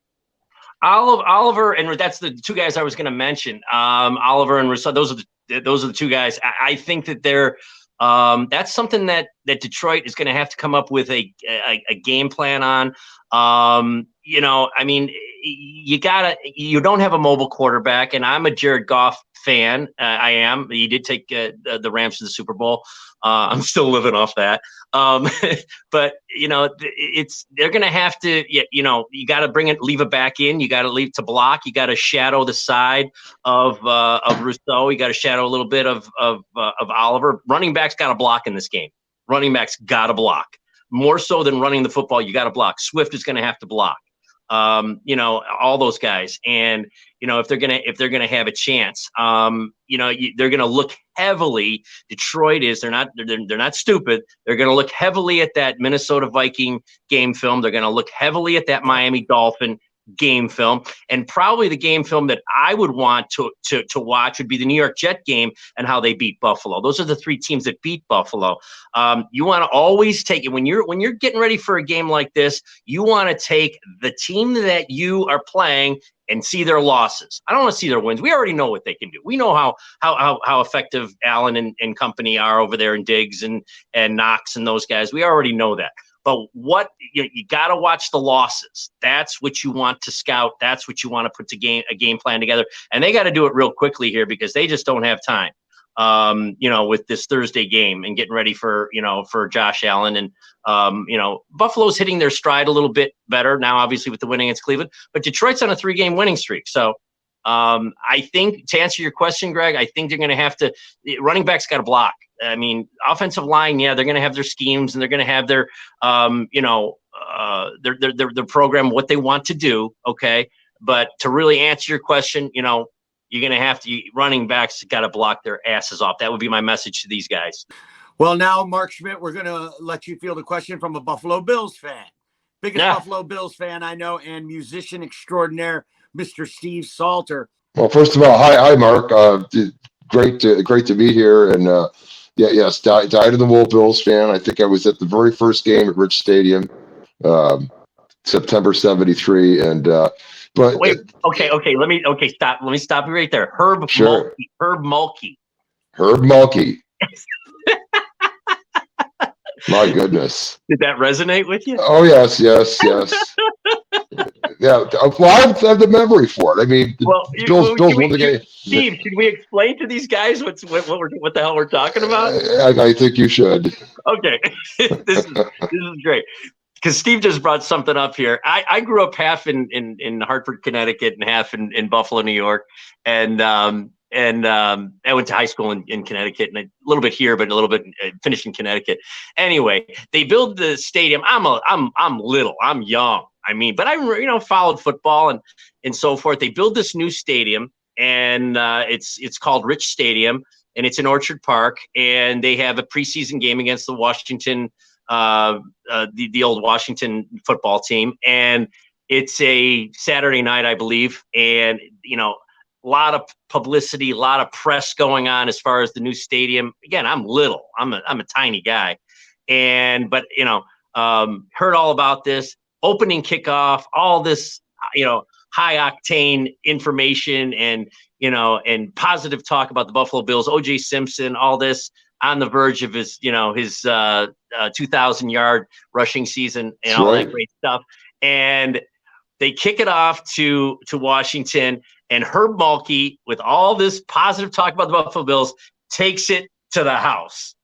Oliver, and that's the two guys I was going to mention. Oliver and Rousseau, those are the two guys. I think that they're that's something that Detroit is going to have to come up with a game plan on. I mean, you don't have a mobile quarterback, and I'm a Jared Goff fan. I am. He did take the Rams to the Super Bowl. I'm still living off that. But they're going to have to, you got to leave it back in. You got to leave to block. You got to shadow the side of Rousseau. You got to shadow a little bit of Oliver. Running backs got to block in this game. Running backs got to block more so than running the football. You got to block. Swift is going to have to block. All those guys. And, if they're going to have a chance, they're going to look heavily. Detroit is, they're not stupid. They're going to look heavily at that Minnesota Viking game film. They're going to look heavily at that Miami Dolphin game film, and probably the game film that I would want to watch would be the New York Jet game and how they beat Buffalo. Those are the 3 teams that beat Buffalo. You want to always take it when you're getting ready for a game like this. You want to take the team that you are playing and see their losses. I don't want to see their wins. We already know what they can do. We know how effective Allen and company are over there, and Diggs and Knox and those guys. We already know that. But what you got to watch the losses. That's what you want to scout. That's what you want to put a game plan together. And they got to do it real quickly here because they just don't have time. With this Thursday game and getting ready for Josh Allen and Buffalo's hitting their stride a little bit better now, obviously with the win against Cleveland. But Detroit's on a 3-game winning streak. So I think to answer your question, Greg, I think they're going to have to. Running backs got to block. I mean, offensive line, they're going to have their schemes and they're going to have their, their program, what they want to do. Okay. But to really answer your question, you're going to have to, running backs got to block their asses off. That would be my message to these guys. Well, now, Mark Schmidt, we're going to let you field a question from a Buffalo Bills fan. Biggest Buffalo Bills fan I know, and musician extraordinaire, Mr. Steve Salter. Well, first of all, hi, Mark. Great to be here. And yes, died in the wool Bills fan. I think I was at the very first game at Rich Stadium, September '73. And but wait, okay, stop. Let me stop you right there. Herb Mulkey. My goodness. Did that resonate with you? Oh, yes. Yeah, well, I have the memory for it. I mean, Bills won the game. Steve, should we explain to these guys what the hell we're talking about? I think you should. Okay, this is great because Steve just brought something up here. I grew up half in Hartford, Connecticut, and half in Buffalo, New York, and I went to high school in Connecticut and a little bit here, but a little bit finished in Connecticut. Anyway, they build the stadium. I'm little. I'm young. I mean, but I followed football and so forth. They build this new stadium, and it's called Rich Stadium, and it's in Orchard Park. And they have a preseason game against the Washington, the old Washington football team, and it's a Saturday night, I believe, and a lot of publicity, a lot of press going on as far as the new stadium. Again, I'm little. I'm a tiny guy, but heard all about this opening kickoff, all this high octane information and positive talk about the Buffalo Bills, O.J. Simpson, all this on the verge of his 2,000-yard rushing season and all that great stuff. And they kick it off to Washington, and Herb Mulkey, with all this positive talk about the Buffalo Bills, takes it to the house.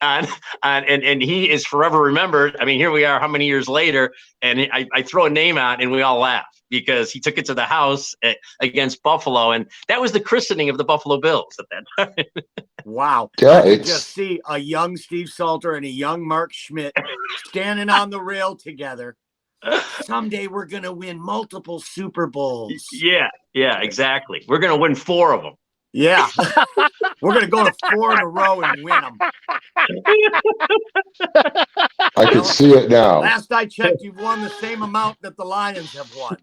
and he is forever remembered. I mean, here we are, how many years later, and I throw a name out, and we all laugh because he took it to the house against Buffalo, and that was the christening of the Buffalo Bills at that time. Wow. Yeah, I could just see a young Steve Salter and a young Mark Schmidt standing on the rail together. Someday we're going to win multiple Super Bowls. Yeah, exactly. We're going to win 4 of them. Yeah. We're going to go to 4 in a row and win them. I can see it now. Last I checked, you've won the same amount that the Lions have won.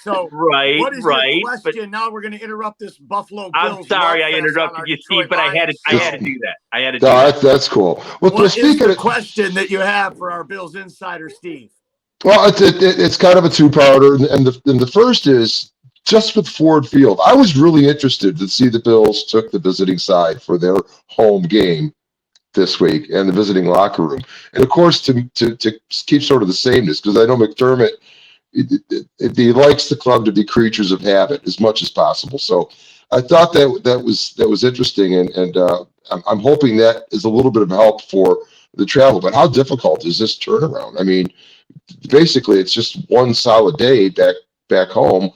So what is your question? Now we're going to interrupt this Buffalo Bills. I'm sorry I interrupted you, Steve, but I had to do that. That's cool. What is the question that you have for our Bills insider, Steve? Well, it's kind of a two-parter, and the first is just with Ford Field. I was really interested to see the Bills took the visiting side for their home game this week and the visiting locker room, and of course to keep sort of the sameness, because I know McDermott he likes the club to be creatures of habit as much as possible. So I thought that was interesting, and I'm hoping that is a little bit of help for the travel. But how difficult is this turnaround? I mean, basically it's just one solid day back home,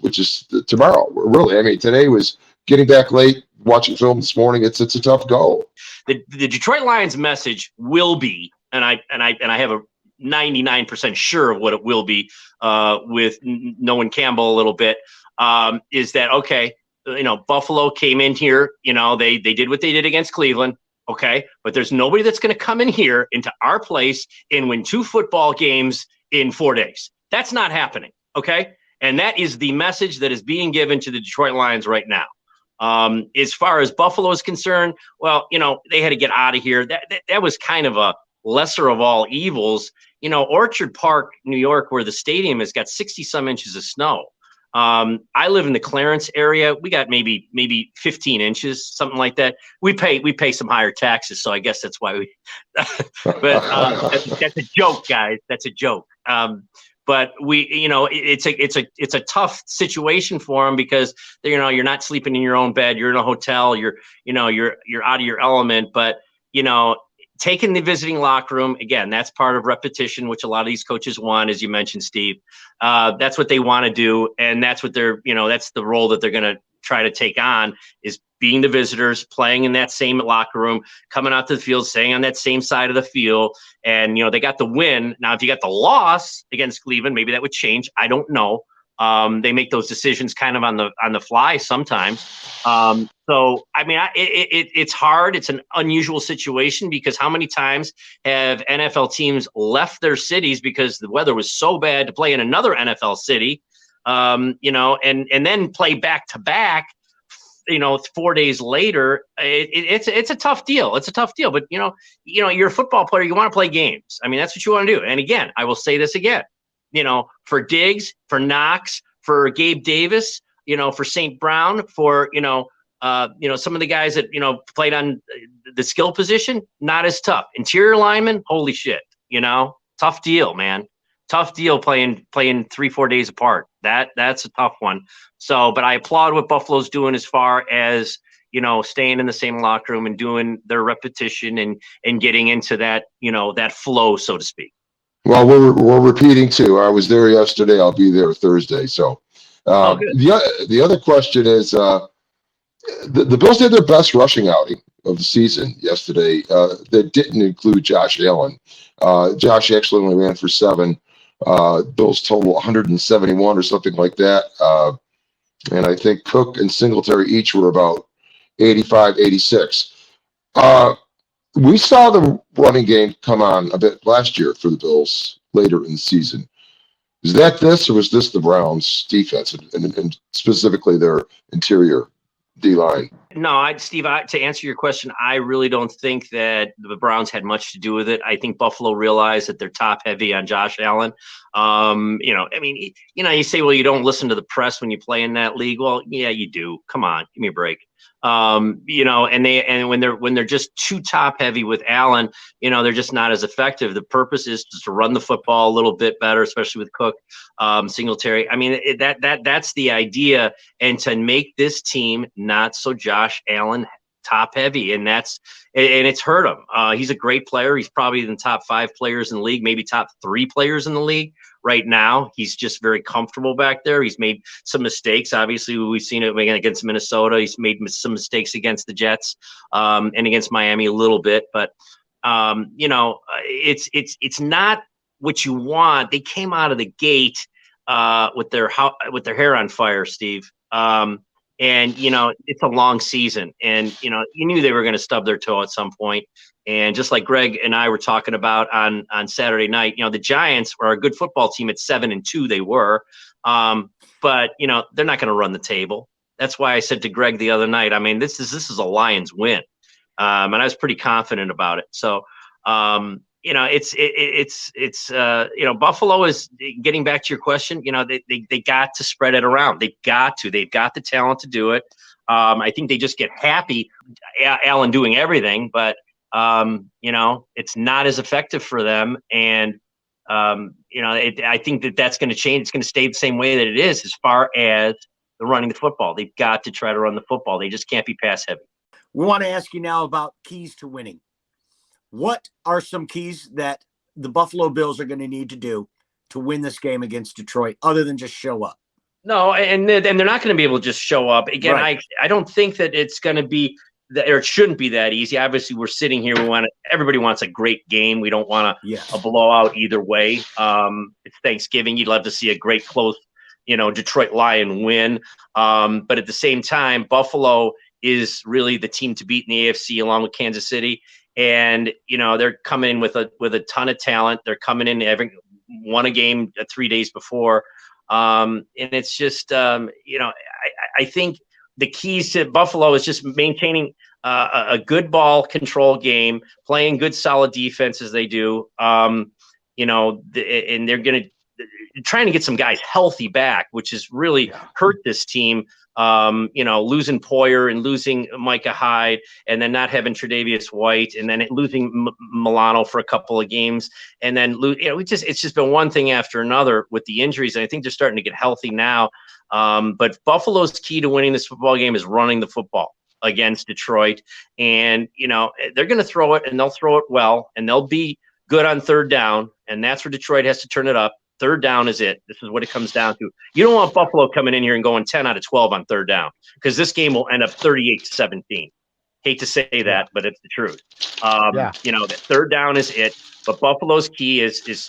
which is tomorrow. Really, I mean, today was getting back late, watching film this morning. It's a tough go. The Detroit Lions message will be, and I have a 99% sure of what it will be, with knowing Campbell a little bit, is that okay? Buffalo came in here. They did what they did against Cleveland. Okay, but there's nobody that's going to come in here into our place and win 2 football games in 4 days. That's not happening. Okay, and that is the message that is being given to the Detroit Lions right now. As far as Buffalo is concerned, well, they had to get out of here. That was kind of a lesser of all evils. Orchard Park, New York, where the stadium has got 60 some inches of snow. I live in the Clarence area. We got maybe 15 inches, something like that. We pay some higher taxes, so I guess that's why we. But that's a joke, guys. That's a joke. But it's a tough situation for them because you're not sleeping in your own bed. You're in a hotel. You're out of your element. But taking the visiting locker room, again, that's part of repetition, which a lot of these coaches want, as you mentioned, Steve. That's what they want to do, and that's what that's the role that they're going to try to take on, is being the visitors, playing in that same locker room, coming out to the field, staying on that same side of the field. And, they got the win. Now, if you got the loss against Cleveland, maybe that would change. I don't know. They make those decisions kind of on the fly sometimes. So, I mean, it's hard. It's an unusual situation because how many times have NFL teams left their cities because the weather was so bad to play in another NFL city, and then play back to back, 4 days later. It's a tough deal. It's a tough deal. But, you're a football player. You want to play games. I mean, that's what you want to do. And again, I will say this again. For Diggs, for Knox, for Gabe Davis, for St. Brown, for, some of the guys that, played on the skill position, not as tough. Interior lineman, holy shit, tough deal, man. Tough deal playing 3-4 days apart. That's a tough one. So, but I applaud what Buffalo's doing as far as, staying in the same locker room and doing their repetition and getting into that, that flow, so to speak. Well, we're repeating too. I was there yesterday. I'll be there Thursday. So the other question is, the Bills had their best rushing outing of the season yesterday. That didn't include Josh Allen. Josh actually only ran for 7. Bills total 171 or something like that. And I think Cook and Singletary each were about 85, 86. We saw the running game come on a bit last year for the Bills later in the season. Is that this, or was this the Browns' defense and specifically their interior D-line? No, Steve, to answer your question, I really don't think that the Browns had much to do with it. I think Buffalo realized that they're top heavy on Josh Allen. You say, well, you don't listen to the press when you play in that league. Well, yeah, you do. Come on, give me a break. And when they're just too top heavy with Allen, they're just not as effective. The purpose is just to run the football a little bit better, especially with Cook, Singletary. I mean, that's the idea, and to make this team not so Josh Allen top heavy, and it's hurt him. He's a great player. He's probably in the top 5 players in the league, maybe top 3 players in the league right now. He's just very comfortable back there. He's made some mistakes. Obviously, we've seen it against Minnesota. He's made some mistakes against the Jets and against Miami a little bit, but it's not what you want. They came out of the gate with their hair on fire, Steve. And, it's a long season, and, you knew they were going to stub their toe at some point. And just like Greg and I were talking about on Saturday night, the Giants were a good football team at 7-2. They were, but they're not going to run the table. That's why I said to Greg the other night, I mean, this is a Lions win. And I was pretty confident about it. So, Buffalo is, getting back to your question, they got to spread it around. They've got the talent to do it. I think they just get happy Allen doing everything, but it's not as effective for them. And, I think that's going to change. It's going to stay the same way that it is as far as the running the football. They've got to try to run the football. They just can't be pass heavy. We want to ask you now about keys to winning. What are some keys that the Buffalo Bills are going to need to do to win this game against Detroit, other than just show up? No, and they're not going to be able to just show up. Again, right. I don't think that it's going to be that, or it shouldn't be that easy. Obviously, we're sitting here. Everybody wants a great game. We don't want a blowout either way. It's Thanksgiving. You'd love to see a great close, Detroit Lion win. But at the same time, Buffalo is really the team to beat in the AFC, along with Kansas City. And, they're coming in with a ton of talent. They're coming in, having won a game 3 days before. And it's just, I think the keys to Buffalo is just maintaining a good ball control game, playing good, solid defense as they do. And they're trying to get some guys healthy back, which has really hurt this team. Losing Poyer and losing Micah Hyde, and then not having Tre'Davious White, and then losing Milano for a couple of games, and then it's just been one thing after another with the injuries. And I think they're starting to get healthy now. But Buffalo's key to winning this football game is running the football against Detroit, and they're going to throw it, and they'll throw it well, and they'll be good on third down, and that's where Detroit has to turn it up. Third down is it. This is what it comes down to. You don't want Buffalo coming in here and going 10 out of 12 on third down, because this game will end up 38-17. Hate to say that, but it's the truth. That third down is it. But Buffalo's key is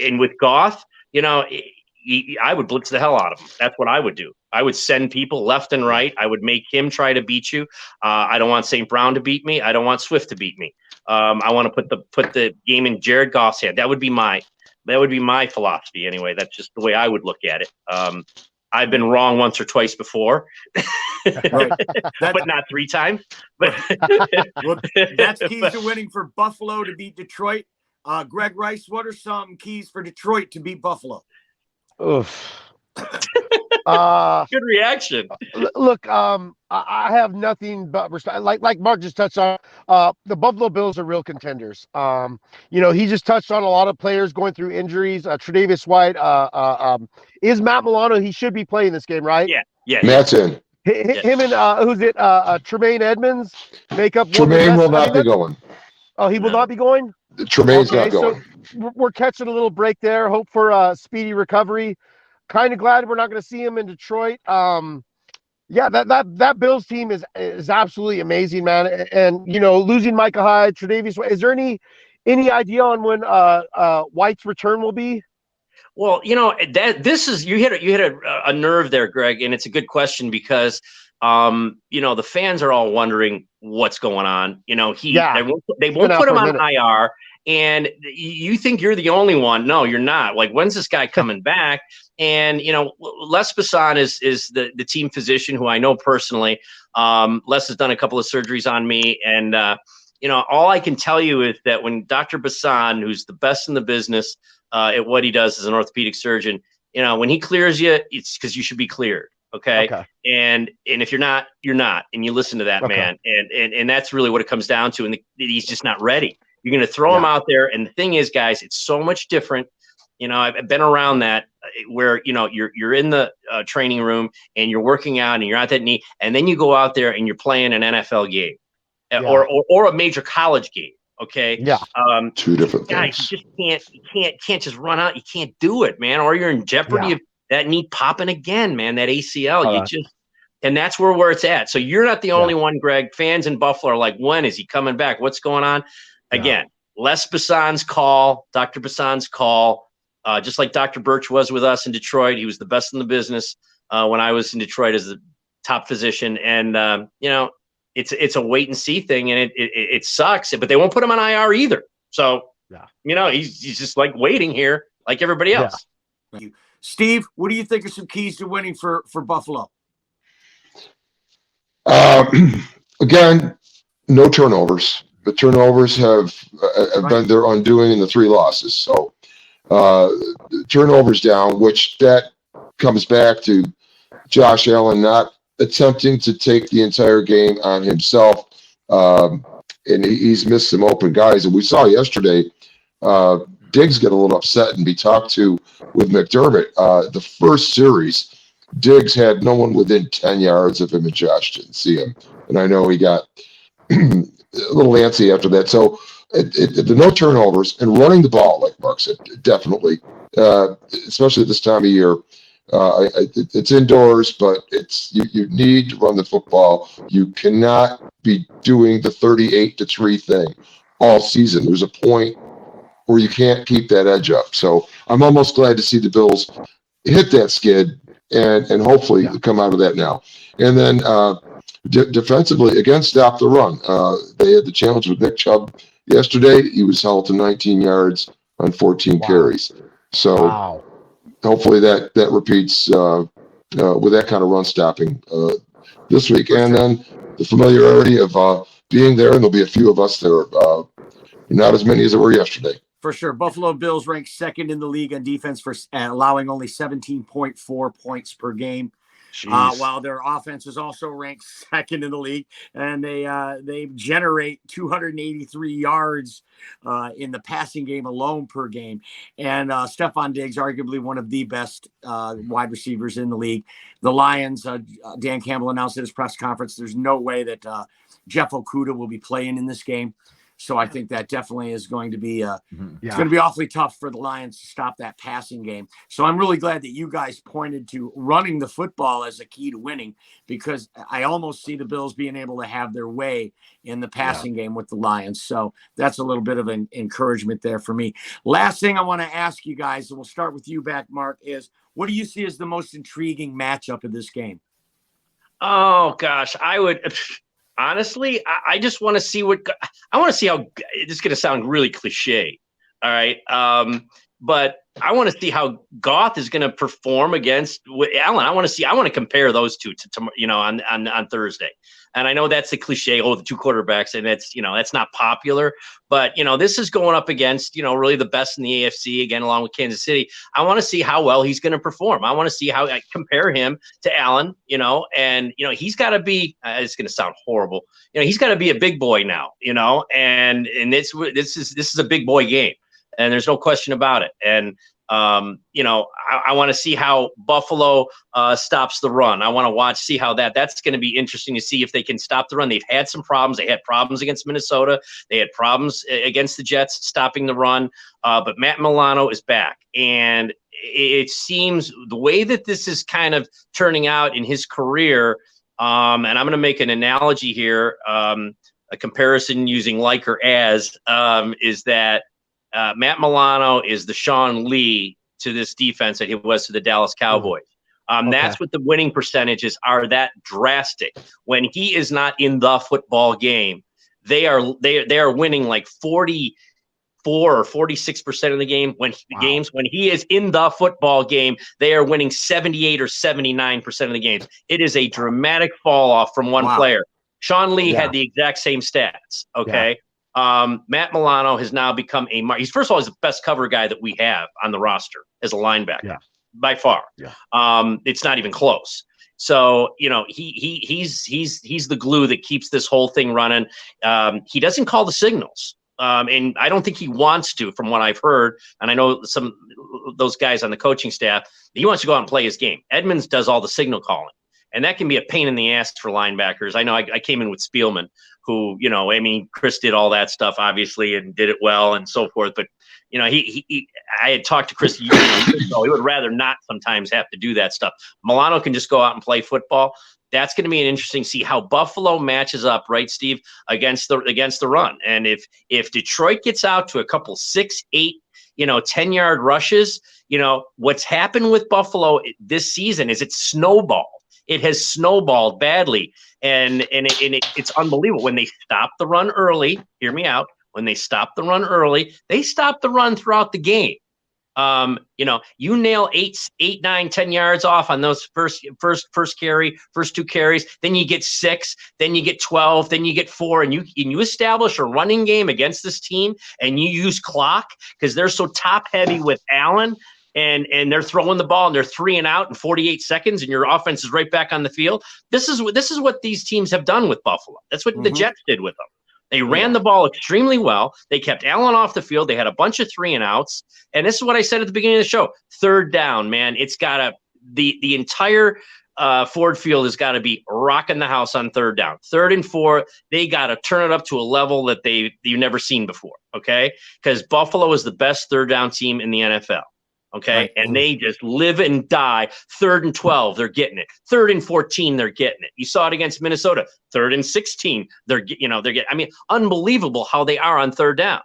and with Goff, I would blitz the hell out of him. That's what I would do. I would send people left and right. I would make him try to beat you. I don't want St. Brown to beat me. I don't want Swift to beat me. I want to put the game in Jared Goff's hand. That would be my philosophy anyway. That's just the way I would look at it. I've been wrong once or twice before, Right. but not 3 times. But Well, that's keys to winning for Buffalo to beat Detroit. Greg Rice, what are some keys for Detroit to beat Buffalo? Oof. Good reaction. Look, I have nothing but respect. Like Mark just touched on, the Buffalo Bills are real contenders. He just touched on a lot of players going through injuries. Tre'Davious White, is Matt Milano? He should be playing this game, right? Yeah. Matt's in. Him and who's it? Tremaine Edmonds make up one of the Tremaine best. will not be going. Oh, he will not be going. Tremaine's not going. So we're catching a little break there. Hope for a speedy recovery. Kind of glad we're not going to see him in Detroit. Yeah, that Bills team is absolutely amazing, man. And losing Micah Hyde, Tre'Davious, is there any idea on when White's return will be? Well, you hit a nerve there, Greg, and it's a good question because the fans are all wondering what's going on. They won't put him on IR, and you think you're the only one. No, you're not. Like, when's this guy coming back? And Les Bassan is the team physician who I know personally. Les has done a couple of surgeries on me, and all I can tell you is that when Dr. Bassan, who's the best in the business at what he does as an orthopedic surgeon, when he clears you, it's because you should be cleared. Okay. And if you're not, you're not. And you listen to that man. And that's really what it comes down to. And he's just not ready. You're going to throw him out there. And the thing is, guys, it's so much different. I've been around that where, you're in the training room and you're working out and you're at that knee. And then you go out there and you're playing an NFL game or a major college game. Okay. Yeah. Two different guys, things. You can't just run out. You can't do it, man. Or you're in jeopardy of that knee popping again, man, that ACL. And that's where it's at. So you're not the only one, Greg. Fans in Buffalo are like, when is he coming back? What's going on? Again, Les Bassan's call, Dr. Bassan's call, just like Dr. Birch was with us in Detroit. He was the best in the business when I was in Detroit as the top physician. And, it's a wait and see thing, and it sucks, but they won't put him on IR either. So, he's just like waiting here like everybody else. Yeah. Steve, what do you think are some keys to winning for Buffalo? Again, no turnovers. The turnovers have been their undoing in the 3 losses. So turnovers down, which that comes back to Josh Allen not attempting to take the entire game on himself. And he's missed some open guys. And we saw yesterday, Diggs get a little upset and be talked to with McDermott. The first series, Diggs had no one within 10 yards of him, and Josh didn't see him. And I know he got a little antsy after that. So the no turnovers and running the ball, like Mark said, definitely, especially this time of year. It's indoors, but you need to run the football. You cannot be doing the 38-3 thing all season. There's a point where you can't keep that edge up. So I'm almost glad to see the Bills hit that skid and hopefully come out of that now. And then defensively, again, stop the run. They had the challenge with Nick Chubb yesterday. He was held to 19 yards on 14 carries. So hopefully that repeats with that kind of run stopping this week. And then the familiarity of being there, and there'll be a few of us there, not as many as there were yesterday. For sure. Buffalo Bills ranked second in the league on defense for allowing only 17.4 points per game. While their offense is also ranked second in the league, and they generate 283 yards in the passing game alone per game. And Stephon Diggs, arguably one of the best wide receivers in the league. The Lions, Dan Campbell announced at his press conference, there's no way that Jeff Okudah will be playing in this game. So I think that definitely is going to be it's going to be awfully tough for the Lions to stop that passing game. So I'm really glad that you guys pointed to running the football as a key to winning, because I almost see the Bills being able to have their way in the passing game with the Lions. So that's a little bit of an encouragement there for me. Last thing I want to ask you guys, and we'll start with you back, Mark, is what do you see as the most intriguing matchup of this game? Oh, gosh, I would – honestly, I just want to see how this is going to sound really cliche. All right. But I want to see how Goff is going to perform against Allen. I want to compare those two to on Thursday. And I know that's the cliche, the two quarterbacks, and that's not popular. But this is going up against really the best in the AFC again, along with Kansas City. I want to see how well he's going to perform. I want to see how I compare him to Allen. And he's got to be. It's going to sound horrible. He's got to be a big boy now. And this is a big boy game, and there's no question about it. And I want to see how Buffalo stops the run. I want to see how that's going to be interesting to see if they can stop the run. They've had some problems. They had problems against Minnesota. They had problems against the Jets stopping the run. But Matt Milano is back. And it seems the way that this is kind of turning out in his career, and I'm going to make an analogy here, a comparison using like or as, is that Matt Milano is the Sean Lee to this defense that he was to the Dallas Cowboys. That's what the winning percentages are, that drastic. When he is not in the football game, they are winning like 44 or 46% of the game. When he is in the football game, they are winning 78 or 79% of the games. It is a dramatic fall off from one player. Sean Lee had the exact same stats. Okay. Yeah. Matt Milano has now become he's first of all, he's the best cover guy that we have on the roster as a linebacker by far. Yeah. It's not even close. So, he's the glue that keeps this whole thing running. He doesn't call the signals. And I don't think he wants to, from what I've heard. And I know some of those guys on the coaching staff, he wants to go out and play his game. Edmonds does all the signal calling. And that can be a pain in the ass for linebackers. I know I came in with Spielman, who, Chris did all that stuff, obviously, and did it well and so forth. But, I had talked to Chris years ago. He would rather not sometimes have to do that stuff. Milano can just go out and play football. That's going to be an interesting see how Buffalo matches up, right, Steve, against the run. And if Detroit gets out to a couple 6, 8, 10-yard rushes, what's happened with Buffalo this season is it's snowballed. It has snowballed badly, and it's unbelievable. When they stop the run early, hear me out. When they stop the run early, they stop the run throughout the game. You nail 8, 9, 10 yards off on those first two carries. Then you get 6, then you get 12, then you get 4, and you establish a running game against this team, and you use clock because they're so top heavy with Allen. And they're throwing the ball and they're 3 and out in 48 seconds and your offense is right back on the field. This is what these teams have done with Buffalo. That's what the Jets did with them. They ran the ball extremely well. They kept Allen off the field. They had a bunch of 3 and outs. And this is what I said at the beginning of the show. Third down, man. It's got the entire Ford Field has got to be rocking the house on third down. 3rd and 4, they got to turn it up to a level that you've never seen before. Okay, because Buffalo is the best third down team in the NFL. Okay. Right. And they just live and die. 3rd and 12, they're getting it. 3rd and 14, they're getting it. You saw it against Minnesota. 3rd and 16, they're getting, unbelievable how they are on third down.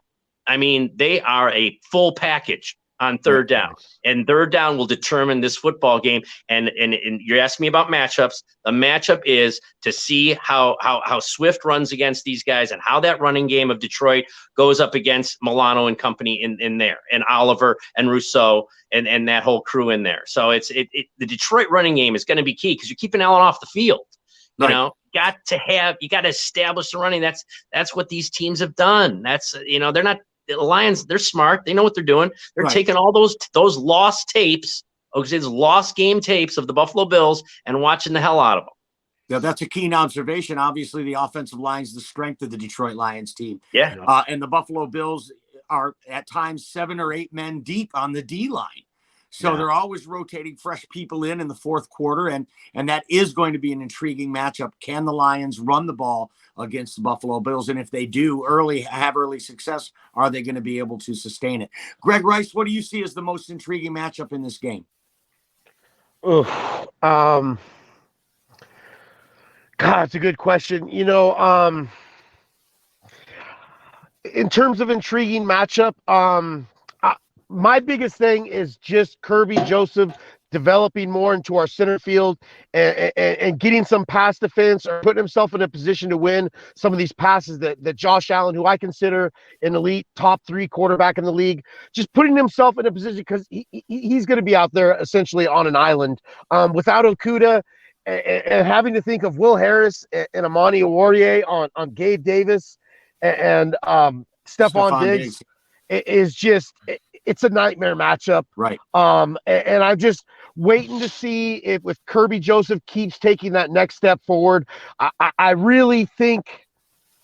They are a full package on third down, and third down will determine this football game. And you're asking me about matchups. The matchup is to see how Swift runs against these guys and how that running game of Detroit goes up against Milano and company in there, and Oliver and Rousseau and that whole crew in there. So the Detroit running game is going to be key because you're keeping Allen off the field. You got to establish the running. That's what these teams have done. They're not. The Lions, they're smart. They know what they're doing. They're taking all those lost tapes, lost game tapes of the Buffalo Bills and watching the hell out of them. Yeah, that's a keen observation. Obviously, the offensive line is the strength of the Detroit Lions team. Yeah. And the Buffalo Bills are at times 7 or 8 men deep on the D line. So they're always rotating fresh people in the fourth quarter, and that is going to be an intriguing matchup. Can the Lions run the ball against the Buffalo Bills? And if they do have early success, are they going to be able to sustain it? Greg Rice, what do you see as the most intriguing matchup in this game? God, that's a good question. In terms of intriguing matchup, my biggest thing is just Kirby Joseph developing more into our center field and getting some pass defense or putting himself in a position to win some of these passes that Josh Allen, who I consider an elite top 3 quarterback in the league, just putting himself in a position because he's going to be out there essentially on an island without Okuda. and having to think of Will Harris and Amani Oruwariye on Gabe Davis and Stephon Diggs is just it's a nightmare matchup. Right. And I'm just waiting to see if Kirby Joseph keeps taking that next step forward. I really think,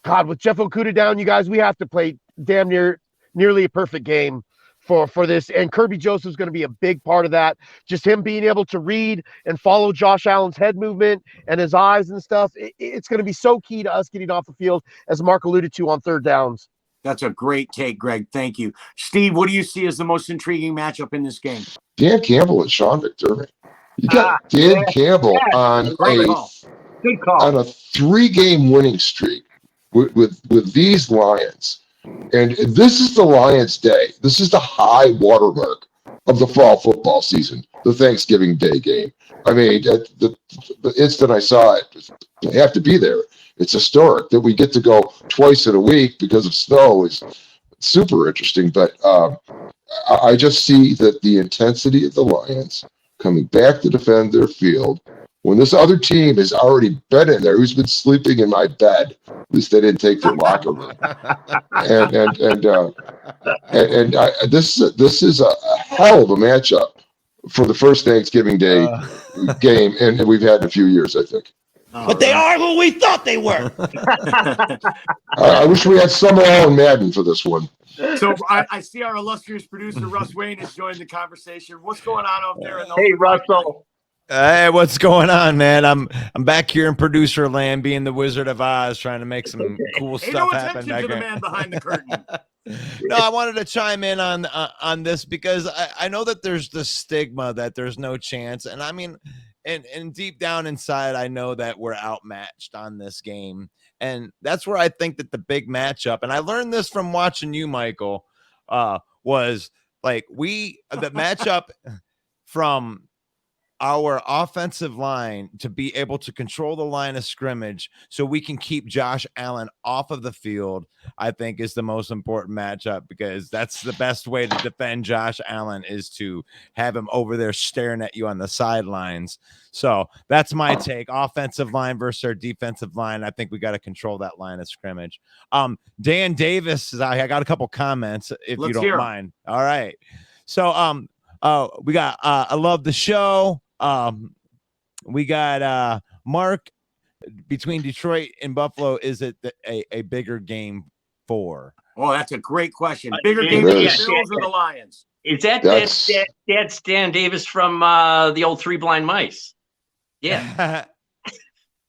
God, with Jeff Okudah down, you guys, we have to play damn nearly a perfect game for this. And Kirby Joseph's going to be a big part of that. Just him being able to read and follow Josh Allen's head movement and his eyes and stuff. It's going to be so key to us getting off the field, as Mark alluded to, on third downs. That's a great take, Greg. Thank you. Steve, what do you see as the most intriguing matchup in this game? Dan Campbell and Sean McDermott. You got Dan Campbell on a 3-game winning streak with these Lions. And this is the Lions' day. This is the high watermark of the fall football season, the Thanksgiving Day game. I mean, the instant I saw it, I have to be there. It's historic that we get to go twice in a week because of snow is super interesting. But I just see that the intensity of the Lions coming back to defend their field when this other team has already been in there, who's been sleeping in my bed. At least they didn't take their locker room. This is a hell of a matchup for the first Thanksgiving Day game, and we've had in a few years, I think. But they are who we thought they were. I wish we had Summerall and Madden for this one. So I see our illustrious producer Russ Wayne has joined the conversation. What's going on out there? Hey, Russell. Hey, what's going on, man? I'm back here in producer land, being the Wizard of Oz, trying to make some cool stuff happen. No attention to the man behind the curtain. No, I wanted to chime in on this because I know that there's the stigma that there's no chance, and I mean, and deep down inside, I know that we're outmatched on this game, and that's where I think that the big matchup, and I learned this from watching you, Michael, was like the matchup from our offensive line to be able to control the line of scrimmage so we can keep Josh Allen off of the field, I think is the most important matchup, because that's the best way to defend Josh Allen is to have him over there staring at you on the sidelines. So that's my take. Offensive line versus our defensive line. I think we got to control that line of scrimmage. Dan Davis, I got a couple comments if you don't mind. All right. So we got I love the show. We got Mark, between Detroit and Buffalo, is it a bigger game for? Oh, that's a great question. Bigger game for the Bills or the Lions? Is that Dan Davis from the old Three Blind Mice? Yeah.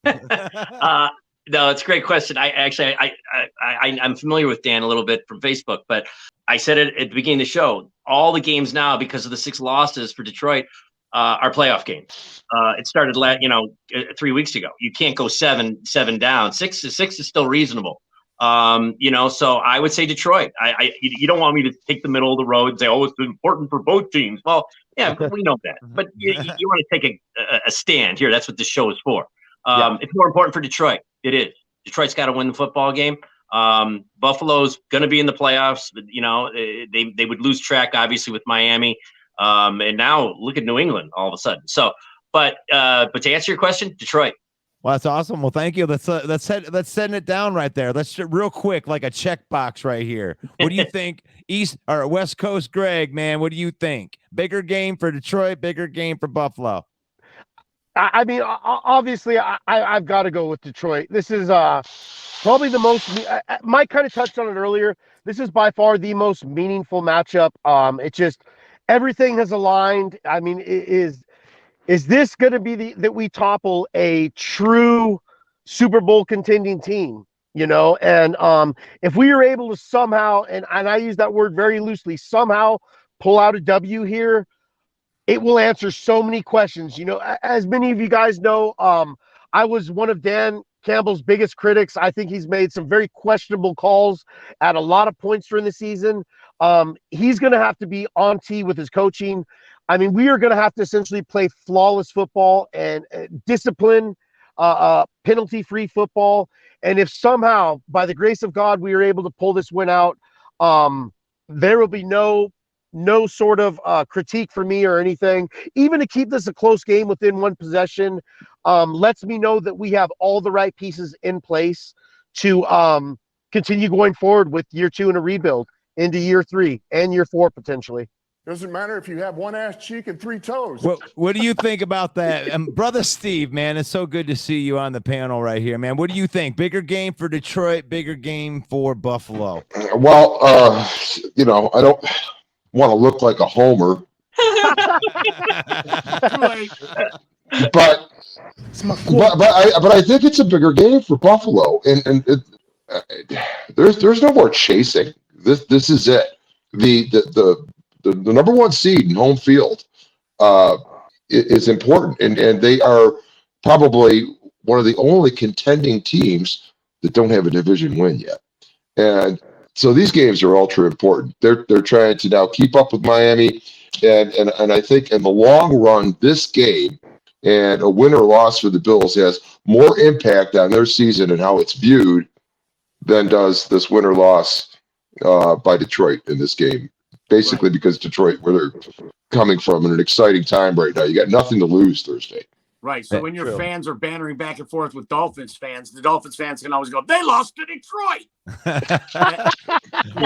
No, it's a great question. I'm familiar with Dan a little bit from Facebook, but I said it at the beginning of the show. All the games now, because of the 6 losses for Detroit, are playoff games. It started 3 weeks ago. You can't go seven down. Six is still reasonable. So I would say Detroit. You don't want me to take the middle of the road and say, oh, it's important for both teams. Well, yeah, we know that. But you want to take a stand here. That's what this show is for. It's more important for Detroit. It is. Detroit's got to win the football game. Buffalo's going to be in the playoffs. But, they would lose track, obviously, with Miami. And now look at New England all of a sudden. So, but to answer your question, Detroit. Well, that's awesome. Well, thank you. Let's send it down right there. Let's real quick, like a checkbox right here. What do you think? East or West Coast, Greg, man, what do you think? Bigger game for Detroit, bigger game for Buffalo? I mean, obviously, I've got to go with Detroit. This is probably the most. Mike kind of touched on it earlier. This is by far the most meaningful matchup. It just everything has aligned. I mean, is this going to be that we topple a true Super Bowl contending team? And if we are able to somehow, and I use that word very loosely, somehow pull out a W here, it will answer so many questions. As many of you guys know, I was one of Dan Campbell's biggest critics. I think he's made some very questionable calls at a lot of points during the season. He's going to have to be on tee with his coaching. I mean, we are going to have to essentially play flawless football and discipline, penalty-free football. And if somehow, by the grace of God, we are able to pull this win out, there will be no no sort of critique for me or anything. Even to keep this a close game within one possession lets me know that we have all the right pieces in place to continue going forward with year 2 in a rebuild into year 3 and year 4 potentially. Doesn't matter if you have one ass cheek and 3 toes. What do you think about that? Brother Steve, man, it's so good to see you on the panel right here, man. What do you think? Bigger game for Detroit, bigger game for Buffalo? Well, I don't want to look like a homer, but I think it's a bigger game for Buffalo, and there's no more chasing. This is it. The number 1 seed in home field is important, and they are probably one of the only contending teams that don't have a division win yet. And so these games are ultra important. They're trying to now keep up with Miami, and I think in the long run, this game and a win or loss for the Bills has more impact on their season and how it's viewed than does this win or loss by Detroit in this game. Basically, because Detroit, where they're coming from in an exciting time right now, you got nothing to lose Thursday. Right. So when your fans are bantering back and forth with Dolphins fans, the Dolphins fans can always go, "They lost to Detroit."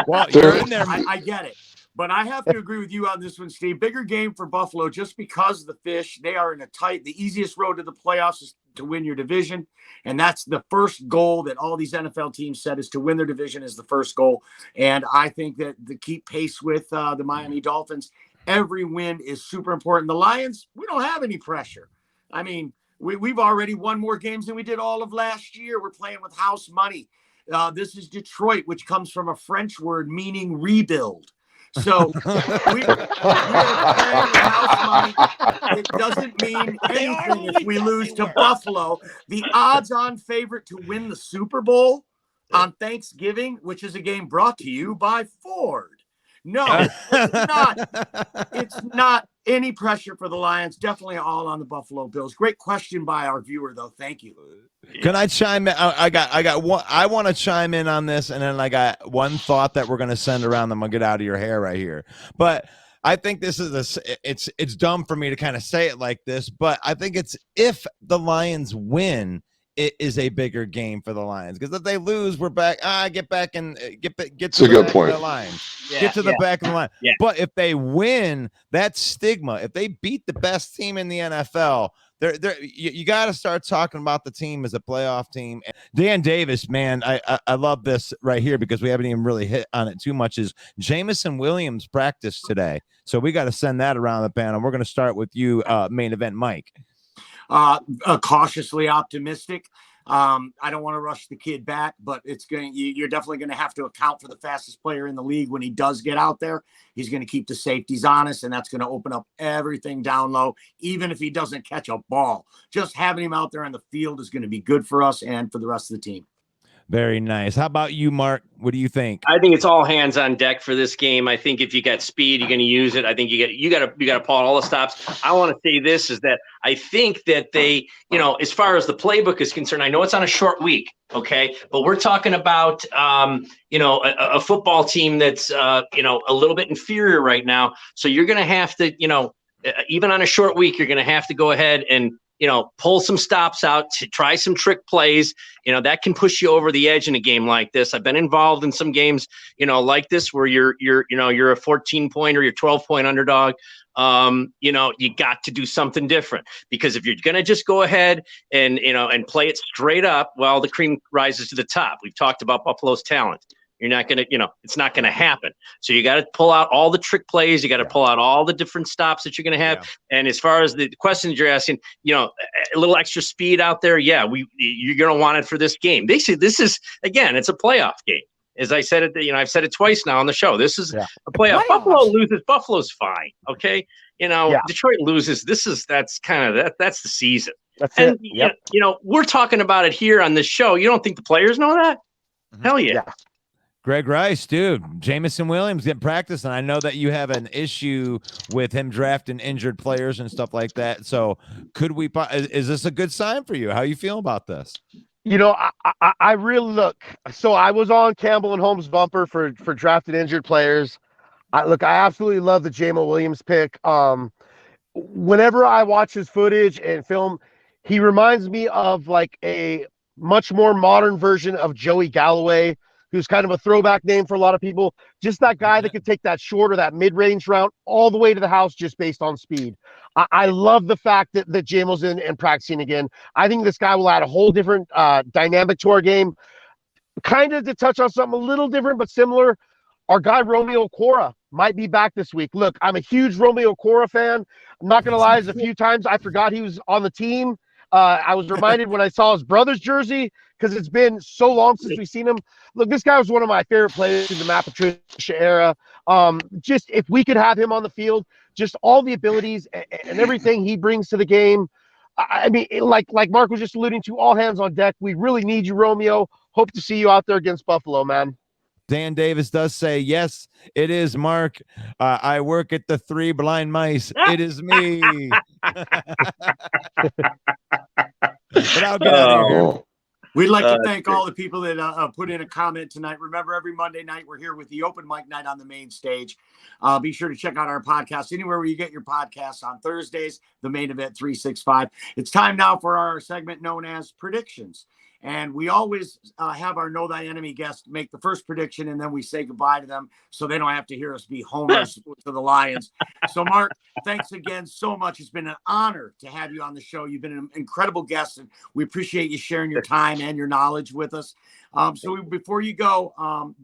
Well, you're in there. I get it. But I have to agree with you on this one, Steve. Bigger game for Buffalo just because of the fish. They are in the easiest road to the playoffs is to win your division. And that's the first goal that all these NFL teams set is to win their division is the first goal. And I think that to keep pace with the Miami Dolphins, every win is super important. The Lions, we don't have any pressure. I mean, we've already won more games than we did all of last year. We're playing with house money. This is Detroit, which comes from a French word meaning rebuild. So we are playing with house money. It doesn't mean anything if we lose to Buffalo. The odds-on favorite to win the Super Bowl on Thanksgiving, which is a game brought to you by Ford. No, it's not any pressure for the Lions. Definitely all on the Buffalo Bills. Great question by our viewer, though. Thank you. Can I chime in? I got one. I want to chime in on this, and then I got one thought that we're going to send around. I'm going to get out of your hair right here. But I think this is it's dumb for me to kind of say it like this, but I think it's if the Lions win, it is a bigger game for the Lions, because if they lose, we're back. Get back and get to the back of the line. Get to the back of the line. Yeah. But if they win, that stigma. If they beat the best team in the NFL, you got to start talking about the team as a playoff team. Dan Davis, man, I love this right here because we haven't even really hit on it too much. Is Jameson Williams practice today? So we got to send that around the panel. We're going to start with you, main event, Mike. Cautiously optimistic. I don't want to rush the kid back, but you're definitely going to have to account for the fastest player in the league when he does get out there. He's going to keep the safeties honest, and that's going to open up everything down low, even if he doesn't catch a ball. Just having him out there on the field is going to be good for us and for the rest of the team. Very nice. How about you, Mark? What do you think? I think it's all hands on deck for this game. I think if you got speed, you're going to use it. I think you got to pull out all the stops. I want to say this is that I think that they, as far as the playbook is concerned, I know it's on a short week, okay, but we're talking about a football team that's a little bit inferior right now. So you're going to have to, even on a short week, you're going to have to go ahead and pull some stops out, to try some trick plays. That can push you over the edge in a game like this. I've been involved in some games, like this, where you're a 14-point or you're 12-point underdog. You got to do something different, because if you're going to just go ahead and play it straight up, well, the cream rises to the top. We've talked about Buffalo's talent. You're not going to, it's not going to happen. So you got to pull out all the trick plays. You got to pull out all the different stops that you're going to have. Yeah. And as far as the questions you're asking, a little extra speed out there. Yeah, you're going to want it for this game. They say this is, again, it's a playoff game. As I said it, I've said it twice now on the show. This is a playoff. Buffalo loses. Buffalo's fine. Okay. Detroit loses. That's the season. That's it. Yep. We're talking about it here on this show. You don't think the players know that? Mm-hmm. Hell yeah. Greg Rice, dude, Jameson Williams getting practice, and I know that you have an issue with him drafting injured players and stuff like that. So is this a good sign for you? How you feel about this? I really look. So I was on Campbell and Holmes' bumper for drafted injured players. I absolutely love the Jamal Williams pick. Whenever I watch his footage and film, he reminds me of like a much more modern version of Joey Galloway, who's kind of a throwback name for a lot of people. Just that guy that could take that short or that mid-range route all the way to the house just based on speed. I love the fact that Jamal's in and practicing again. I think this guy will add a whole different dynamic to our game. Kind of to touch on something a little different but similar, our guy Romeo Cora might be back this week. Look, I'm a huge Romeo Cora fan. I'm not going to lie, there's a few times I forgot he was on the team. I was reminded when I saw his brother's jersey because it's been so long since we've seen him. Look, this guy was one of my favorite players in the Matt Patricia era. Just if we could have him on the field, just all the abilities and everything he brings to the game. I mean, like Mark was just alluding to, all hands on deck. We really need you, Romeo. Hope to see you out there against Buffalo, man. Dan Davis does say, yes, it is Mark. I work at the Three Blind Mice. It is me. But I'll get out of here. We'd like to thank all the people that put in a comment tonight. Remember, every Monday night, we're here with the open mic night on the main stage. Be sure to check out our podcast anywhere where you get your podcasts. On Thursdays, the main event 365. It's time now for our segment known as Predictions. And we always have our Know Thy Enemy guest make the first prediction, and then we say goodbye to them so they don't have to hear us be homers to the Lions. So, Mark, thanks again so much. It's been an honor to have you on the show. You've been an incredible guest, and we appreciate you sharing your time and your knowledge with us. Before you go,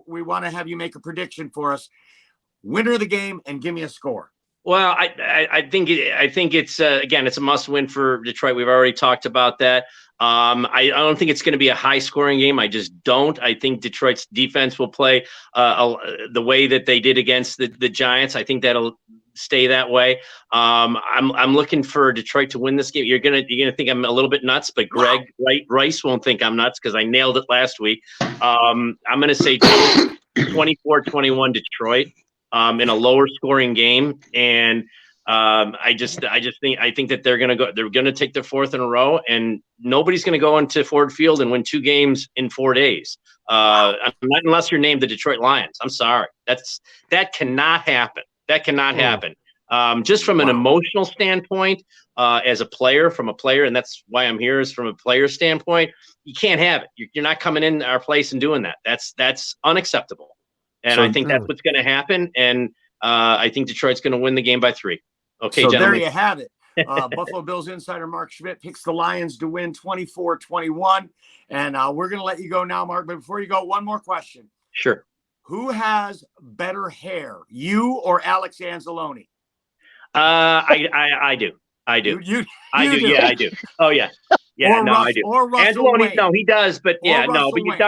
we want to have you make a prediction for us. Winner of the game, and give me a score. Well, I think it's again, it's a must win for Detroit. We've already talked about that. I don't think it's going to be a high scoring game. I just don't. I think Detroit's defense will play the way that they did against the Giants. I think that'll stay that way. I'm looking for Detroit to win this game. You're gonna think I'm a little bit nuts, but Greg Rice won't think I'm nuts because I nailed it last week. I'm gonna say 24-21 Detroit. In a lower scoring game, and I think that they're gonna take their fourth in a row, and nobody's gonna go into Ford Field and win 2 games in 4 days. Not unless you're named the Detroit Lions. I'm sorry, that cannot happen. That cannot happen. Just from an emotional standpoint, as a player, and that's why I'm here, is from a player standpoint. You can't have it. You're not coming in our place and doing that. That's unacceptable. And I think that's what's going to happen. And I think Detroit's going to win the game by 3. Okay, so gentlemen. There you have it. Buffalo Bills insider Mark Schmidt picks the Lions to win 24-21. And we're going to let you go now, Mark. But before you go, one more question. Sure. Who has better hair, you or Alex Anzalone? I do. I do. You do. do. Yeah, I do. Oh, yeah. Yeah, I do. Or Russell Wayne. No, he does, but yeah, no. But Wayne.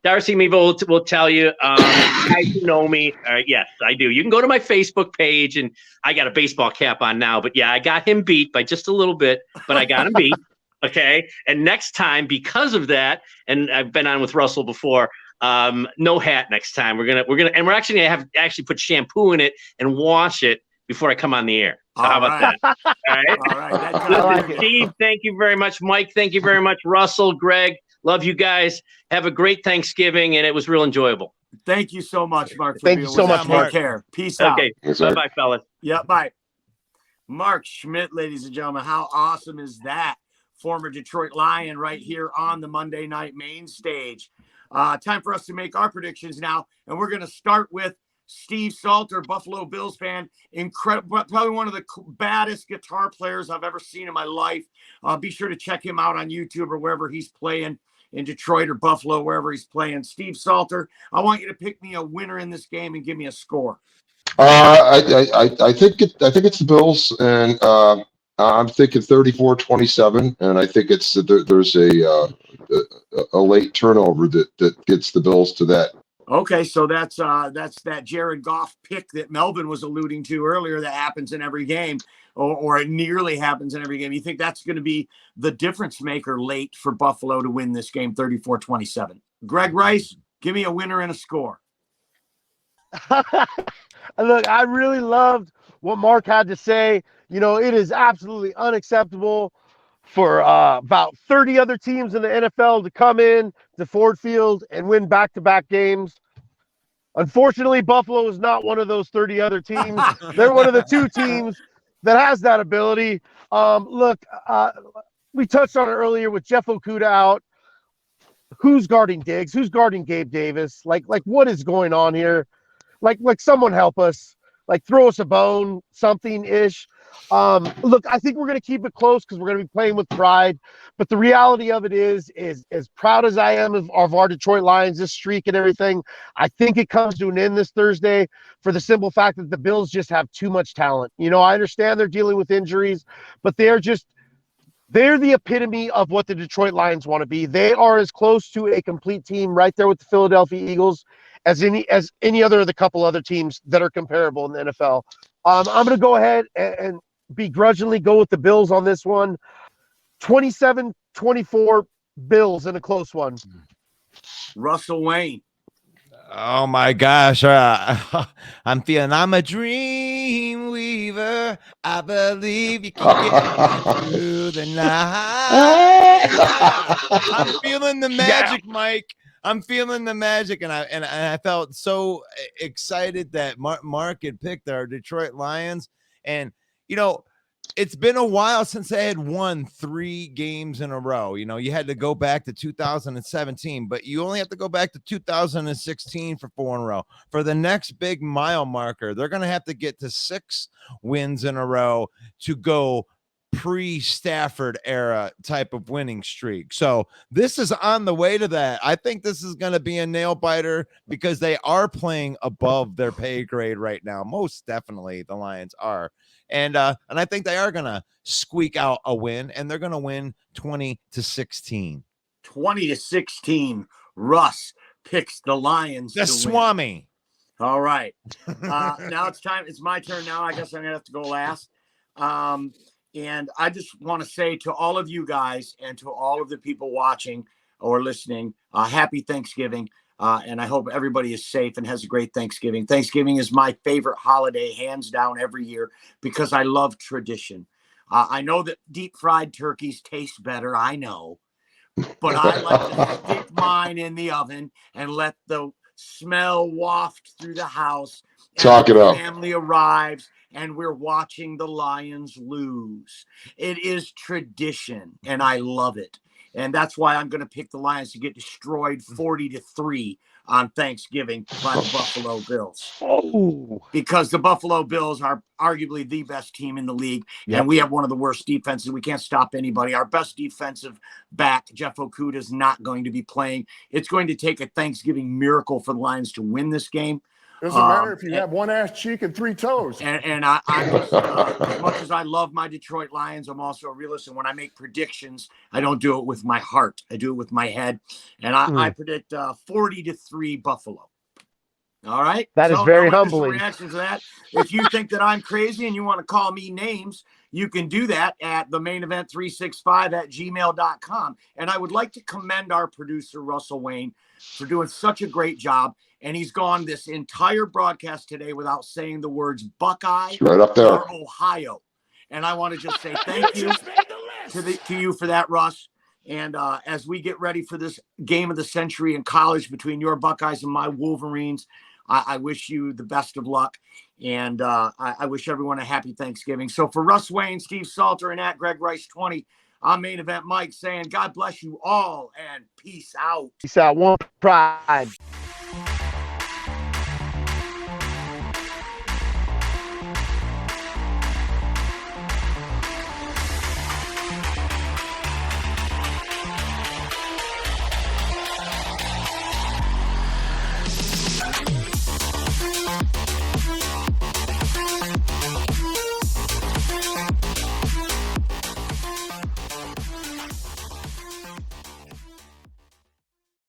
Darcy maybe will tell you. Guys who know me, yes, I do. You can go to my Facebook page, and I got a baseball cap on now. But yeah, I got him beat by just a little bit, but I got him beat. Okay, and next time, because of that, and I've been on with Russell before. No hat next time. We're gonna actually gonna have put shampoo in it and wash it before I come on the air. So how about that? All right. All right. Listen, Steve, thank you very much. Mike, thank you very much. Russell, Greg, love you guys. Have a great Thanksgiving, and it was real enjoyable. Thank you so much, Mark. Thank you so much, Mark. Take care. Peace out. Okay. Bye-bye, fellas. Yeah, bye. Mark Schmidt, ladies and gentlemen. How awesome is that? Former Detroit Lion right here on the Monday night main stage. Time for us to make our predictions now, and we're going to start with Steve Salter, Buffalo Bills fan, incredible, probably one of the baddest guitar players I've ever seen in my life. Be sure to check him out on YouTube or wherever he's playing in Detroit or Buffalo, wherever he's playing. Steve Salter, I want you to pick me a winner in this game and give me a score. I think it's the Bills, and I'm thinking 34-27, and I think there's a late turnover that gets the Bills to that. Okay, so that's that Jared Goff pick that Melvin was alluding to earlier that happens in every game, or it nearly happens in every game. You think that's going to be the difference maker late for Buffalo to win this game 34-27? Greg Rice, give me a winner and a score. Look, I really loved what Mark had to say. You know, it is absolutely unacceptable for about 30 other teams in the NFL to come in to Ford Field and win back-to-back games. Unfortunately, Buffalo is not one of those 30 other teams. They're one of the 2 teams that has that ability. Look, we touched on it earlier with Jeff Okudah out. Who's guarding Diggs? Who's guarding Gabe Davis? Like what is going on here? Like someone help us. Like throw us a bone, something-ish. Look, I think we're going to keep it close because we're going to be playing with pride. But the reality of it is as proud as I am of our Detroit Lions, this streak and everything, I think it comes to an end this Thursday for the simple fact that the Bills just have too much talent. You know, I understand they're dealing with injuries, but they're the epitome of what the Detroit Lions want to be. They are as close to a complete team right there with the Philadelphia Eagles as any other of the couple other teams that are comparable in the NFL. I'm going to go ahead and begrudgingly go with the Bills on this one. 27-24 Bills in a close one. Russell Wayne. Oh my gosh. I'm feeling I'm a dream weaver. I believe you can get me through the night. I'm feeling the magic, Mike. I'm feeling the magic, and I felt so excited that Mark had picked our Detroit Lions. And you know, it's been a while since they had won 3 games in a row. You know, you had to go back to 2017, but you only have to go back to 2016 for 4 in a row. For the next big mile marker, they're going to have to get to 6 wins in a row to go pre-Stafford era type of winning streak. So this is on the way to that. I think this is going to be a nail biter because they are playing above their pay grade right now. Most definitely the Lions are. And I think they are going to squeak out a win, and they're going to win 20-16. 20-16. Russ picks the Lions. The Swami. Win. All right. Now it's time. It's my turn now. I guess I'm going to have to go last. And I just want to say to all of you guys and to all of the people watching or listening, happy Thanksgiving. And I hope everybody is safe and has a great Thanksgiving. Thanksgiving is my favorite holiday, hands down, every year, because I love tradition. I know that deep fried turkeys taste better. I know. But I like to stick mine in the oven and let the smell waft through the house. Talk it up. Family arrives and we're watching the Lions lose. It is tradition, and I love it. And that's why I'm going to pick the Lions to get destroyed 40-3 on Thanksgiving by the Buffalo Bills. Oh, because the Buffalo Bills are arguably the best team in the league, and we have one of the worst defenses. We can't stop anybody. Our best defensive back, Jeff Okudah, is not going to be playing. It's going to take a Thanksgiving miracle for the Lions to win this game. Doesn't matter if you have 1 ass cheek and 3 toes. And I just, as much as I love my Detroit Lions, I'm also a realist. And when I make predictions, I don't do it with my heart. I do it with my head. And I predict 40-3 Buffalo. All right. That is very some humbling. reaction to that. If you think that I'm crazy and you want to call me names, you can do that at themainevent365@gmail.com. And I would like to commend our producer, Russell Wayne, for doing such a great job. And he's gone this entire broadcast today without saying the words Buckeye right up there. or Ohio. And I want to just say thank you to you for that, Russ. And as we get ready for this game of the century in college between your Buckeyes and my Wolverines, I wish you the best of luck. And I wish everyone a happy Thanksgiving. So for Russ Wayne, Steve Salter, and at Greg Rice 20, I'm Main Event Mike saying God bless you all and peace out. Peace out. One pride.